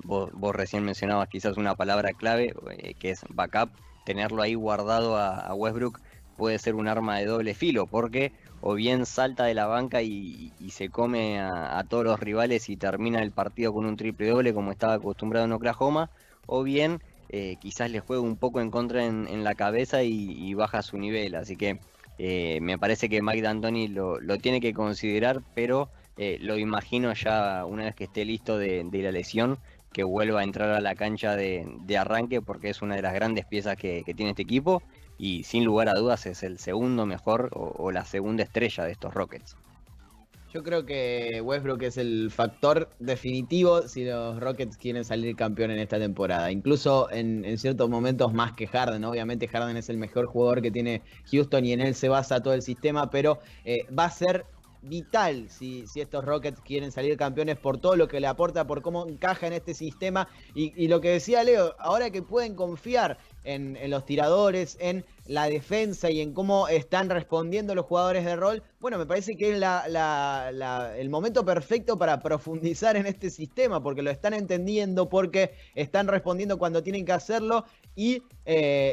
vos recién mencionabas quizás una palabra clave, que es backup. Tenerlo ahí guardado a Westbrook puede ser un arma de doble filo, porque o bien salta de la banca y se come a todos los rivales y termina el partido con un triple doble como estaba acostumbrado en Oklahoma, o bien quizás le juega un poco en contra en la cabeza y baja su nivel. Así que me parece que Mike D'Antoni lo tiene que considerar, pero lo imagino ya una vez que esté listo de la lesión, que vuelva a entrar a la cancha de arranque, porque es una de las grandes piezas que tiene este equipo y sin lugar a dudas es el segundo mejor o la segunda estrella de estos Rockets. Yo creo que Westbrook es el factor definitivo si los Rockets quieren salir campeón en esta temporada. Incluso en ciertos momentos más que Harden. Obviamente Harden es el mejor jugador que tiene Houston y en él se basa todo el sistema, pero va a ser vital si estos Rockets quieren salir campeones por todo lo que le aporta, por cómo encaja en este sistema y lo que decía Leo, ahora que pueden confiar en los tiradores, en la defensa y en cómo están respondiendo los jugadores de rol, bueno, me parece que es el momento perfecto para profundizar en este sistema, porque lo están entendiendo, porque están respondiendo cuando tienen que hacerlo y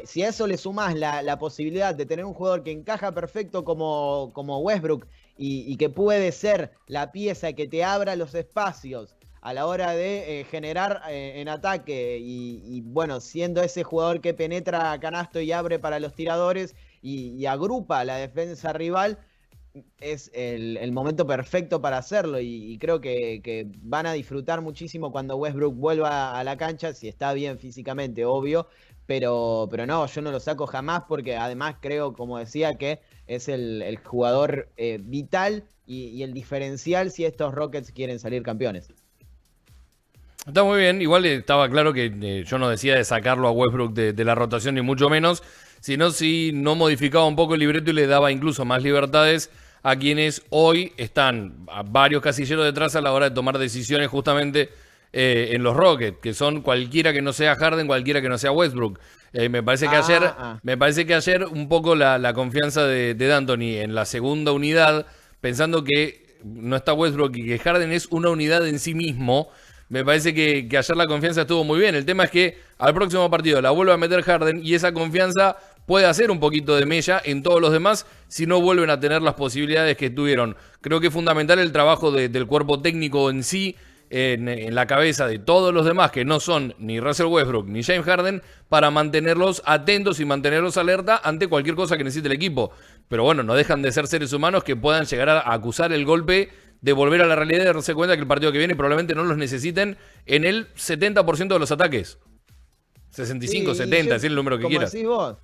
si a eso le sumás la posibilidad de tener un jugador que encaja perfecto como Westbrook y que puede ser la pieza que te abra los espacios a la hora de generar en ataque y bueno, siendo ese jugador que penetra a canasto y abre para los tiradores y agrupa a la defensa rival, es el momento perfecto para hacerlo y creo que van a disfrutar muchísimo cuando Westbrook vuelva a la cancha, si está bien físicamente, obvio, pero no, yo no lo saco jamás porque además creo, como decía, que es el jugador vital y el diferencial si estos Rockets quieren salir campeones. Está muy bien, igual estaba claro que yo no decía de sacarlo a Westbrook de la rotación ni mucho menos, sino si no modificaba un poco el libreto y le daba incluso más libertades a quienes hoy están a varios casilleros detrás a la hora de tomar decisiones justamente en los Rockets, que son cualquiera que no sea Harden, cualquiera que no sea Westbrook. Me parece que ayer un poco la confianza de D'Antoni en la segunda unidad, pensando que no está Westbrook y que Harden es una unidad en sí mismo. Me parece que ayer la confianza estuvo muy bien. El tema es que al próximo partido la vuelve a meter Harden y esa confianza puede hacer un poquito de mella en todos los demás si no vuelven a tener las posibilidades que tuvieron. Creo que es fundamental el trabajo del cuerpo técnico en sí, en la cabeza de todos los demás que no son ni Russell Westbrook ni James Harden, para mantenerlos atentos y mantenerlos alerta ante cualquier cosa que necesite el equipo. Pero bueno, no dejan de ser seres humanos que puedan llegar a acusar el golpe de volver a la realidad y darse cuenta que el partido que viene probablemente no los necesiten en el 70% de los ataques. 65, 70, es el número que quieras. Decís vos,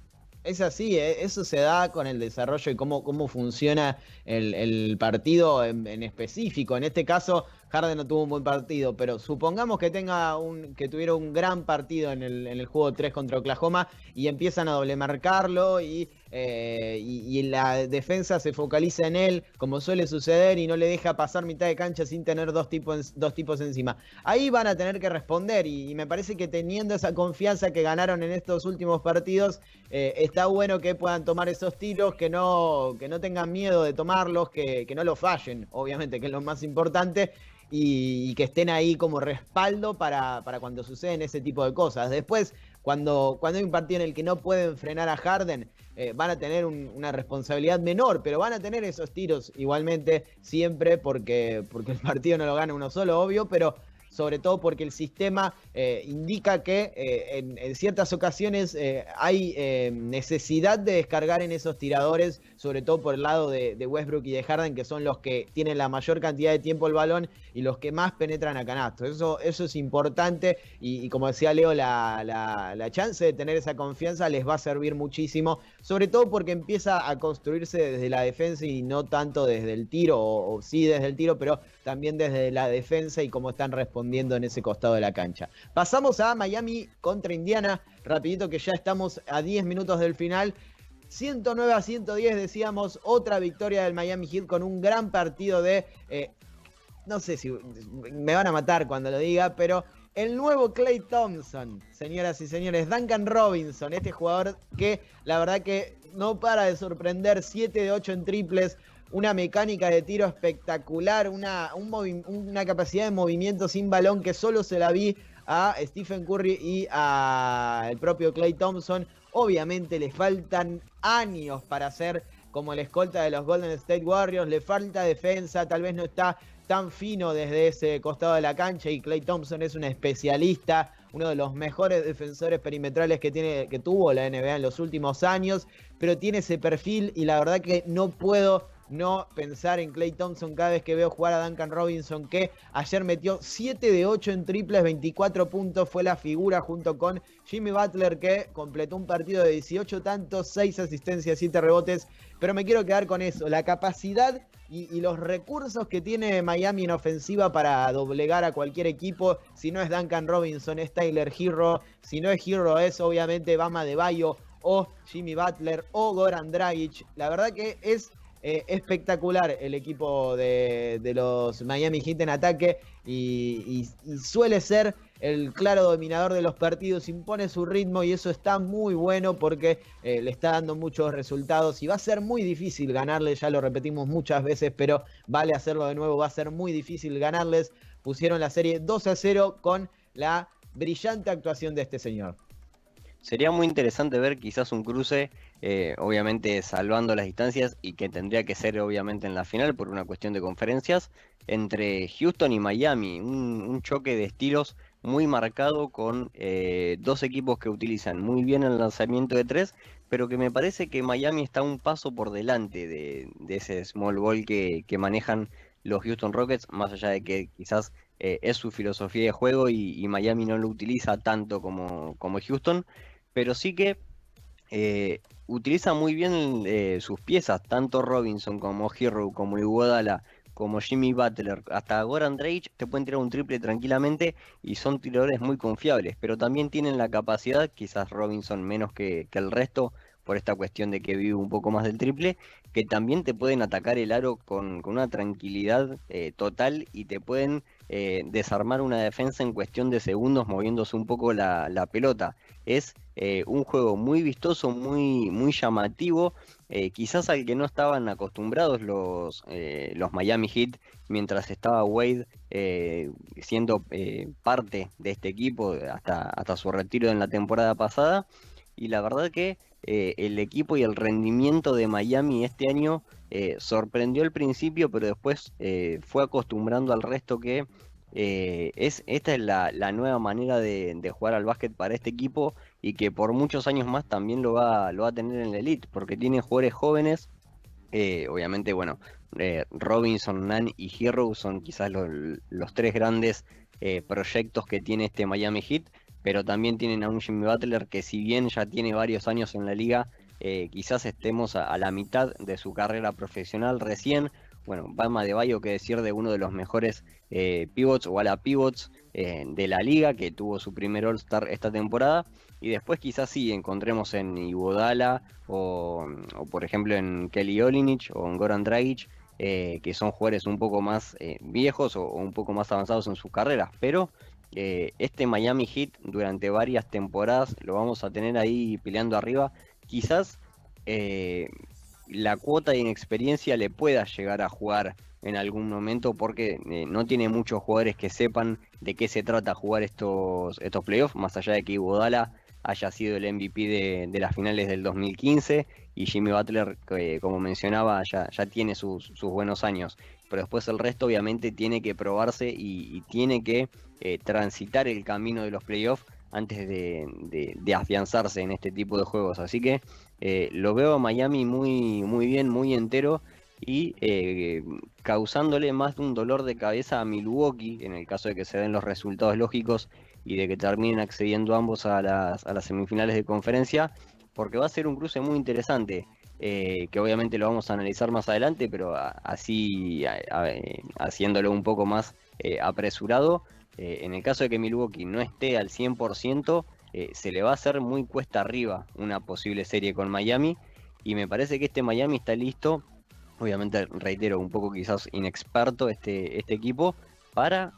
es así, eso se da con el desarrollo y cómo funciona el partido en específico. En este caso, Harden no tuvo un buen partido, pero supongamos que que tuviera un gran partido en el juego 3 contra Oklahoma y empiezan a doble marcarlo y la defensa se focaliza en él, como suele suceder, y no le deja pasar mitad de cancha sin tener dos tipos encima. Ahí van a tener que responder y me parece que teniendo esa confianza que ganaron en estos últimos partidos, está bueno que puedan tomar esos tiros, que no tengan miedo de tomarlos, que no lo fallen, obviamente, que es lo más importante. Y que estén ahí como respaldo para cuando suceden ese tipo de cosas. Después, cuando hay un partido en el que no pueden frenar a Harden, van a tener una responsabilidad menor, pero van a tener esos tiros igualmente siempre porque el partido no lo gana uno solo, obvio, pero sobre todo porque el sistema indica que en ciertas ocasiones hay necesidad de descargar en esos tiradores, sobre todo por el lado de Westbrook y de Harden, que son los que tienen la mayor cantidad de tiempo el balón y los que más penetran a canasto. Eso es importante y como decía Leo, la chance de tener esa confianza les va a servir muchísimo, sobre todo porque empieza a construirse desde la defensa y no tanto desde el tiro, o sí desde el tiro, pero también desde la defensa y cómo están respondiendo en ese costado de la cancha. Pasamos a Miami contra Indiana, rapidito que ya estamos a 10 minutos del final. 109-110 decíamos, otra victoria del Miami Heat con un gran partido de... no sé si me van a matar cuando lo diga, pero el nuevo Klay Thompson, señoras y señores, Duncan Robinson, este jugador que la verdad que no para de sorprender, 7 de 8 en triples, una mecánica de tiro espectacular, una capacidad de movimiento sin balón que solo se la vi a Stephen Curry y a el propio Klay Thompson. Obviamente le faltan años para ser como el escolta de los Golden State Warriors, le falta defensa, tal vez no está tan fino desde ese costado de la cancha, y Klay Thompson es un especialista, uno de los mejores defensores perimetrales que tuvo la NBA en los últimos años, pero tiene ese perfil y la verdad que no puedo no pensar en Klay Thompson cada vez que veo jugar a Duncan Robinson, que ayer metió 7 de 8 en triples, 24 puntos, fue la figura junto con Jimmy Butler, que completó un partido de 18 tantos, 6 asistencias, 7 rebotes, pero me quiero quedar con eso, la capacidad y los recursos que tiene Miami en ofensiva para doblegar a cualquier equipo. Si no es Duncan Robinson, es Tyler Herro, si no es Herro, es obviamente Bam Adebayo o Jimmy Butler o Goran Dragic. La verdad que es espectacular el equipo de los Miami Heat en ataque y suele ser el claro dominador de los partidos, impone su ritmo y eso está muy bueno porque le está dando muchos resultados y va a ser muy difícil ganarle, ya lo repetimos muchas veces, pero vale hacerlo de nuevo, va a ser muy difícil ganarles. Pusieron la serie 2-0 con la brillante actuación de este señor. Sería muy interesante ver quizás un cruce, obviamente salvando las distancias, y que tendría que ser obviamente en la final por una cuestión de conferencias, entre Houston y Miami. Un choque de estilos muy marcado con dos equipos que utilizan muy bien el lanzamiento de tres, pero que me parece que Miami está un paso por delante de ese small ball que manejan los Houston Rockets, más allá de que quizás es su filosofía de juego y Miami no lo utiliza tanto como Houston, pero sí que utiliza muy bien sus piezas, tanto Robinson como Herro, como Iguodala, como Jimmy Butler, hasta Goran Dragic te pueden tirar un triple tranquilamente y son tiradores muy confiables, pero también tienen la capacidad, quizás Robinson menos que el resto, por esta cuestión de que vive un poco más del triple, que también te pueden atacar el aro con una tranquilidad total y te pueden desarmar una defensa en cuestión de segundos moviéndose un poco la pelota. Es un juego muy vistoso, muy llamativo, quizás al que no estaban acostumbrados los Miami Heat mientras estaba Wade siendo parte de este equipo hasta su retiro en la temporada pasada. Y la verdad que el equipo y el rendimiento de Miami este año sorprendió al principio, pero después fue acostumbrando al resto que esta es la nueva manera de jugar al básquet para este equipo, y que por muchos años más también lo va a tener en la elite, porque tiene jugadores jóvenes. Obviamente, bueno, Robinson, Nunn y Herro son quizás los tres grandes proyectos que tiene este Miami Heat, pero también tienen a un Jimmy Butler que, si bien ya tiene varios años en la liga, quizás estemos a la mitad de su carrera profesional recién, bueno, Bam Adebayo, que decir de uno de los mejores pivots o ala pivots de la liga, que tuvo su primer All-Star esta temporada. Y después quizás sí encontremos en Iguodala o por ejemplo en Kelly Olynyk o en Goran Dragic, que son jugadores un poco más viejos o un poco más avanzados en sus carreras. Pero este Miami Heat durante varias temporadas lo vamos a tener ahí peleando arriba. Quizás la cuota de inexperiencia le pueda llegar a jugar en algún momento porque no tiene muchos jugadores que sepan de qué se trata jugar estos playoffs, más allá de que Iguodala haya sido el MVP de las finales del 2015 y Jimmy Butler, como mencionaba, ya tiene sus buenos años. Pero después el resto obviamente tiene que probarse y tiene que transitar el camino de los playoffs antes de afianzarse en este tipo de juegos. Así que lo veo a Miami muy bien, muy entero y causándole más de un dolor de cabeza a Milwaukee en el caso de que se den los resultados lógicos y de que terminen accediendo ambos a las semifinales de conferencia, porque va a ser un cruce muy interesante, que obviamente lo vamos a analizar más adelante, pero así haciéndolo un poco más apresurado. En el caso de que Milwaukee no esté al 100%, se le va a hacer muy cuesta arriba una posible serie con Miami, y me parece que este Miami está listo, obviamente reitero, un poco quizás inexperto este equipo, para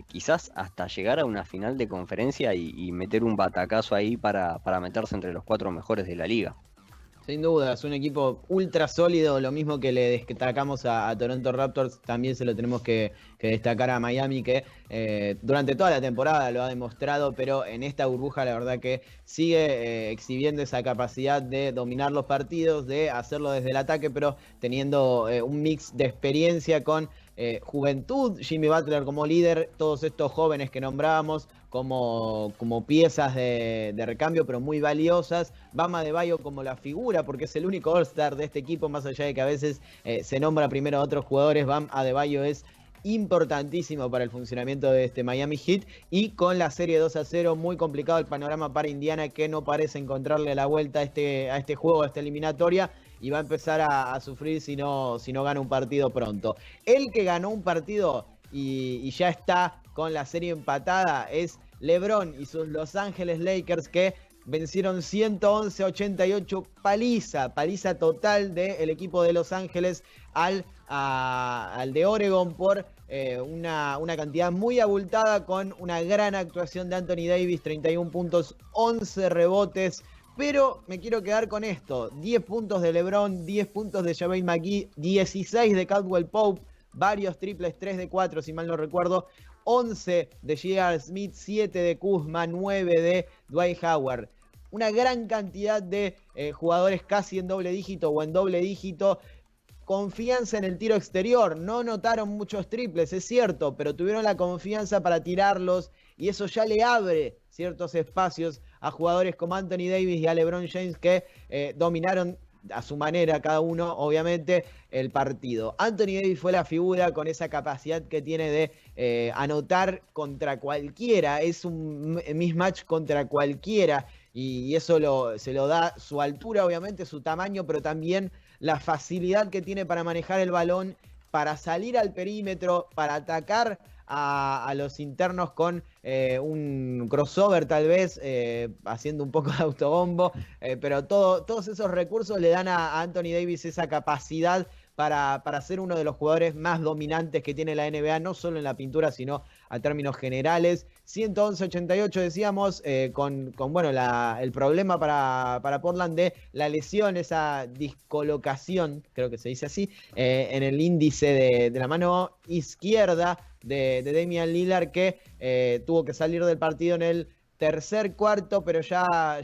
quizás hasta llegar a una final de conferencia y meter un batacazo ahí para meterse entre los 4 mejores de la liga. Sin duda, es un equipo ultra sólido, lo mismo que le destacamos a Toronto Raptors, también se lo tenemos que destacar a Miami, que durante toda la temporada lo ha demostrado, pero en esta burbuja la verdad que sigue exhibiendo esa capacidad de dominar los partidos, de hacerlo desde el ataque, pero teniendo un mix de experiencia con juventud, Jimmy Butler como líder, todos estos jóvenes que nombrábamos como piezas de recambio, pero muy valiosas. Bam Adebayo como la figura, porque es el único All-Star de este equipo, más allá de que a veces se nombra primero a otros jugadores. Bam Adebayo es importantísimo para el funcionamiento de este Miami Heat, y con la serie 2-0 muy complicado el panorama para Indiana, que no parece encontrarle la vuelta a este juego, a esta eliminatoria, y va a empezar a sufrir si no gana un partido pronto. El que ganó un partido y ya está con la serie empatada es LeBron y sus Los Ángeles Lakers, que vencieron 111-88, paliza total del equipo de Los Ángeles al de Oregon por una cantidad muy abultada, con una gran actuación de Anthony Davis, 31 puntos, 11 rebotes. Pero me quiero quedar con esto: 10 puntos de LeBron, 10 puntos de JaVale McGee, 16 de Caldwell Pope, varios triples, 3 de 4 si mal no recuerdo, 11 de J.R. Smith, 7 de Kuzma, 9 de Dwight Howard. Una gran cantidad de jugadores casi en doble dígito o en doble dígito. Confianza en el tiro exterior, no notaron muchos triples, es cierto, pero tuvieron la confianza para tirarlos, y eso ya le abre ciertos espacios a jugadores como Anthony Davis y a LeBron James, que dominaron a su manera cada uno, obviamente, el partido. Anthony Davis fue la figura, con esa capacidad que tiene de anotar contra cualquiera, es un mismatch contra cualquiera, y eso se lo da su altura, obviamente, su tamaño, pero también la facilidad que tiene para manejar el balón, para salir al perímetro, para atacar a los internos con un crossover tal vez, haciendo un poco de autobombo, pero todos esos recursos le dan a Anthony Davis esa capacidad para ser uno de los jugadores más dominantes que tiene la NBA, no solo en la pintura, sino a términos generales. 111-88 decíamos, con bueno, el problema para Portland de la lesión, esa discolocación, creo que se dice así, en el índice de la mano izquierda de Damian Lillard, que tuvo que salir del partido en el tercer cuarto, pero ya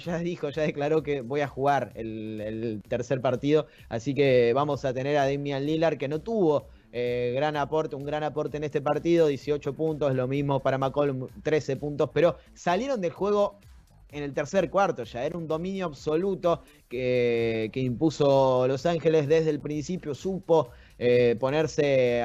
declaró que voy a jugar el tercer partido, así que vamos a tener a Damian Lillard, que no tuvo un gran aporte en este partido, 18 puntos, lo mismo para McCollum, 13 puntos, pero salieron del juego en el tercer cuarto, ya era un dominio absoluto que impuso Los Ángeles desde el principio, supo ponerse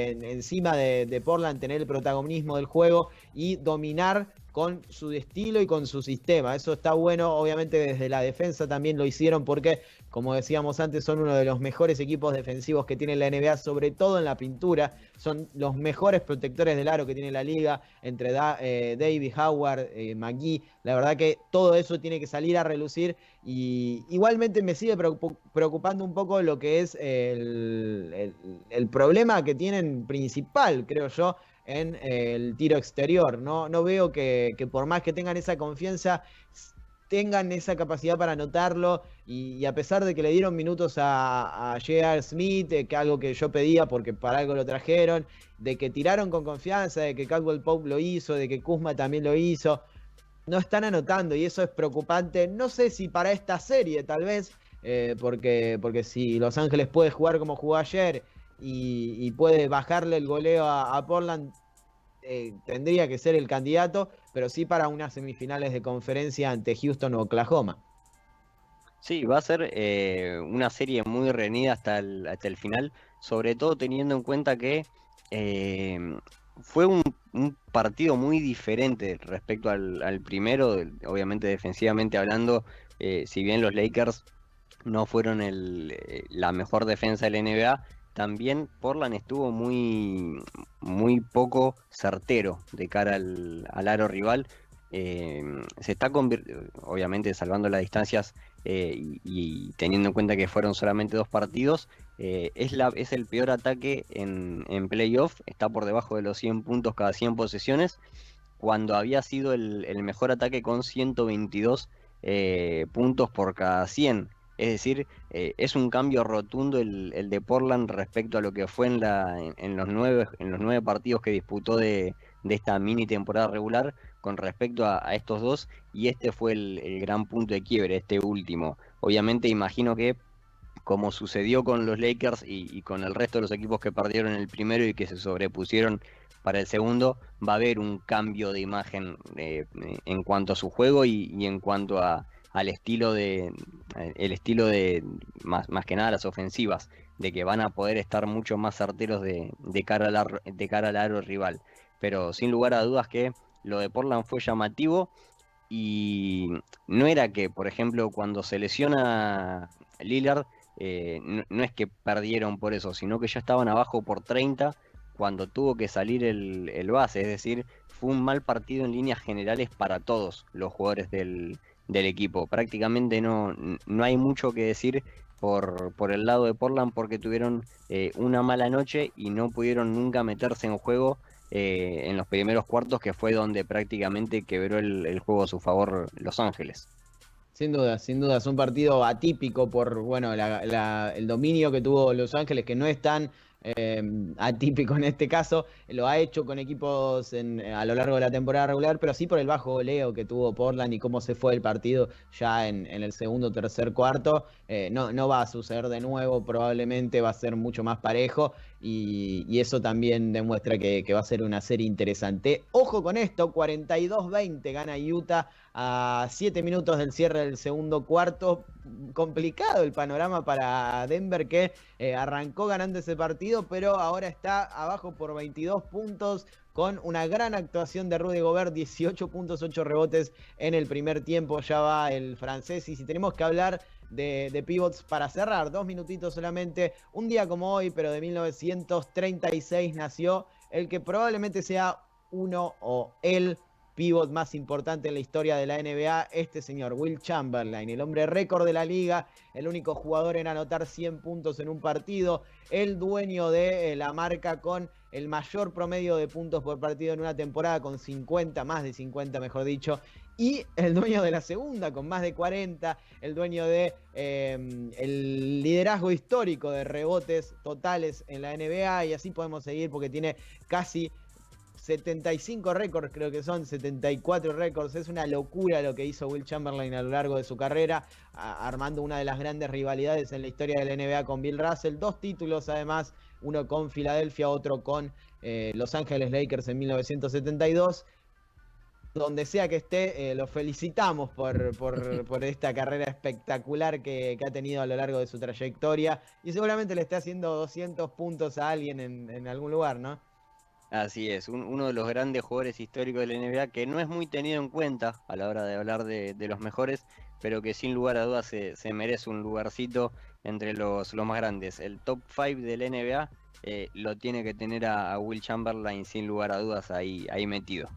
encima de Portland, tener el protagonismo del juego y dominar con su estilo y con su sistema. Eso está bueno, obviamente desde la defensa también lo hicieron porque, como decíamos antes, son uno de los mejores equipos defensivos que tiene la NBA, sobre todo en la pintura. Son los mejores protectores del aro que tiene la liga, entre David, Howard, McGee. La verdad que todo eso tiene que salir a relucir, y igualmente me sigue preocupando un poco lo que es el problema que tienen principal, creo yo, en el tiro exterior. No veo que por más que tengan esa confianza, tengan esa capacidad para anotarlo, y a pesar de que le dieron minutos a J.R. Smith, que algo que yo pedía porque para algo lo trajeron, de que tiraron con confianza, de que Caldwell Pope lo hizo, de que Kuzma también lo hizo, no están anotando, y eso es preocupante. No sé si para esta serie tal vez, porque si Los Ángeles puede jugar como jugó ayer y puede bajarle el goleo a Portland, tendría que ser el candidato, pero sí para unas semifinales de conferencia ante Houston o Oklahoma. Sí, va a ser una serie muy reñida hasta el final, sobre todo teniendo en cuenta que eh, fue un partido muy diferente respecto al primero, obviamente defensivamente hablando. Si bien los Lakers no fueron la mejor defensa de la NBA, también Portland estuvo muy poco certero de cara al aro rival. Se está obviamente salvando las distancias, y teniendo en cuenta que fueron solamente 2 partidos, es el peor ataque en playoff. Está por debajo de los 100 puntos cada 100 posesiones, cuando había sido el mejor ataque con 122 puntos por cada 100. Es decir, es un cambio rotundo el de Portland respecto a lo que fue en los 9 partidos que disputó de esta mini temporada regular con respecto a estos dos, y este fue el gran punto de quiebre, este último. Obviamente imagino que, como sucedió con los Lakers y con el resto de los equipos que perdieron el primero y que se sobrepusieron para el segundo, va a haber un cambio de imagen en cuanto a su juego y en cuanto al estilo el estilo de más que nada las ofensivas, de que van a poder estar mucho más certeros de cara al aro rival. Pero sin lugar a dudas que lo de Portland fue llamativo, y no era que, por ejemplo, cuando se lesiona Lillard, no es que perdieron por eso, sino que ya estaban abajo por 30 cuando tuvo que salir el base. Es decir, fue un mal partido en líneas generales para todos los jugadores del equipo. Prácticamente no hay mucho que decir por el lado de Portland, porque tuvieron una mala noche y no pudieron nunca meterse en juego en los primeros cuartos, que fue donde prácticamente quebró el juego a su favor Los Ángeles. Sin duda, es un partido atípico por, bueno, el dominio que tuvo Los Ángeles, que no es tan atípico en este caso. Lo ha hecho con equipos a lo largo de la temporada regular, pero sí por el bajo goleo que tuvo Portland y cómo se fue el partido ya en el segundo, tercer, cuarto. No va a suceder de nuevo, probablemente va a ser mucho más parejo, y eso también demuestra que va a ser una serie interesante. Ojo con esto, 42-20 gana Utah a 7 minutos del cierre del segundo cuarto. Complicado el panorama para Denver, que arrancó ganando ese partido, pero ahora está abajo por 22 puntos con una gran actuación de Rudy Gobert, 18 puntos, 8 rebotes en el primer tiempo. Ya va el francés, y si tenemos que hablar de pivots para cerrar, 2 minutitos solamente, un día como hoy, pero de 1936 nació el que probablemente sea uno o el pivot más importante en la historia de la NBA, este señor Wilt Chamberlain, el hombre récord de la liga, el único jugador en anotar 100 puntos en un partido, el dueño de la marca con el mayor promedio de puntos por partido en una temporada, con 50, más de 50 mejor dicho, y el dueño de la segunda con más de 40, el dueño de el liderazgo histórico de rebotes totales en la NBA, y así podemos seguir porque tiene casi 75 récords, creo que son 74 récords. Es una locura lo que hizo Wilt Chamberlain a lo largo de su carrera, armando una de las grandes rivalidades en la historia de la NBA con Bill Russell. 2 títulos además, uno con Filadelfia, otro con Los Ángeles Lakers en 1972. donde sea que esté, lo felicitamos por esta carrera espectacular que ha tenido a lo largo de su trayectoria y seguramente le esté haciendo 200 puntos a alguien en algún lugar, ¿no? Así es, uno de los grandes jugadores históricos de la NBA que no es muy tenido en cuenta a la hora de hablar de los mejores, pero que sin lugar a dudas se merece un lugarcito entre los más grandes. El top 5 de la NBA lo tiene que tener a Will Chamberlain sin lugar a dudas ahí metido.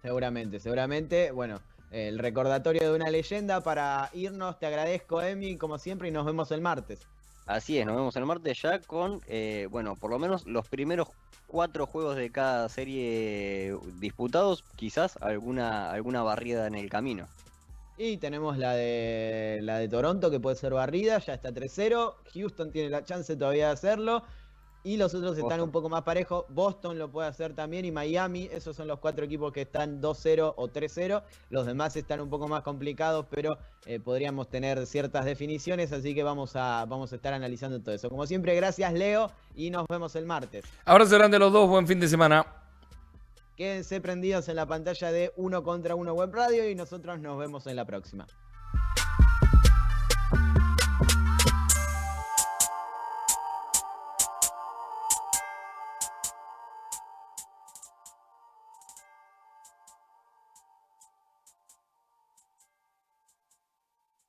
Seguramente. Bueno, el recordatorio de una leyenda para irnos. Te agradezco, Emi, como siempre, y nos vemos el martes. Así es, nos vemos el martes ya con, bueno, por lo menos los primeros 4 juegos de cada serie disputados, quizás alguna barrida en el camino. Y tenemos la de Toronto, que puede ser barrida, ya está 3-0. Houston tiene la chance todavía de hacerlo. Y los otros están un poco más parejos. Boston lo puede hacer también y Miami. Esos son los 4 equipos que están 2-0 o 3-0. Los demás están un poco más complicados, pero podríamos tener ciertas definiciones. Así que vamos a estar analizando todo eso. Como siempre, gracias, Leo, y nos vemos el martes. Abrazo grande a los dos, buen fin de semana. Quédense prendidos en la pantalla de Uno contra Uno Web Radio y nosotros nos vemos en la próxima.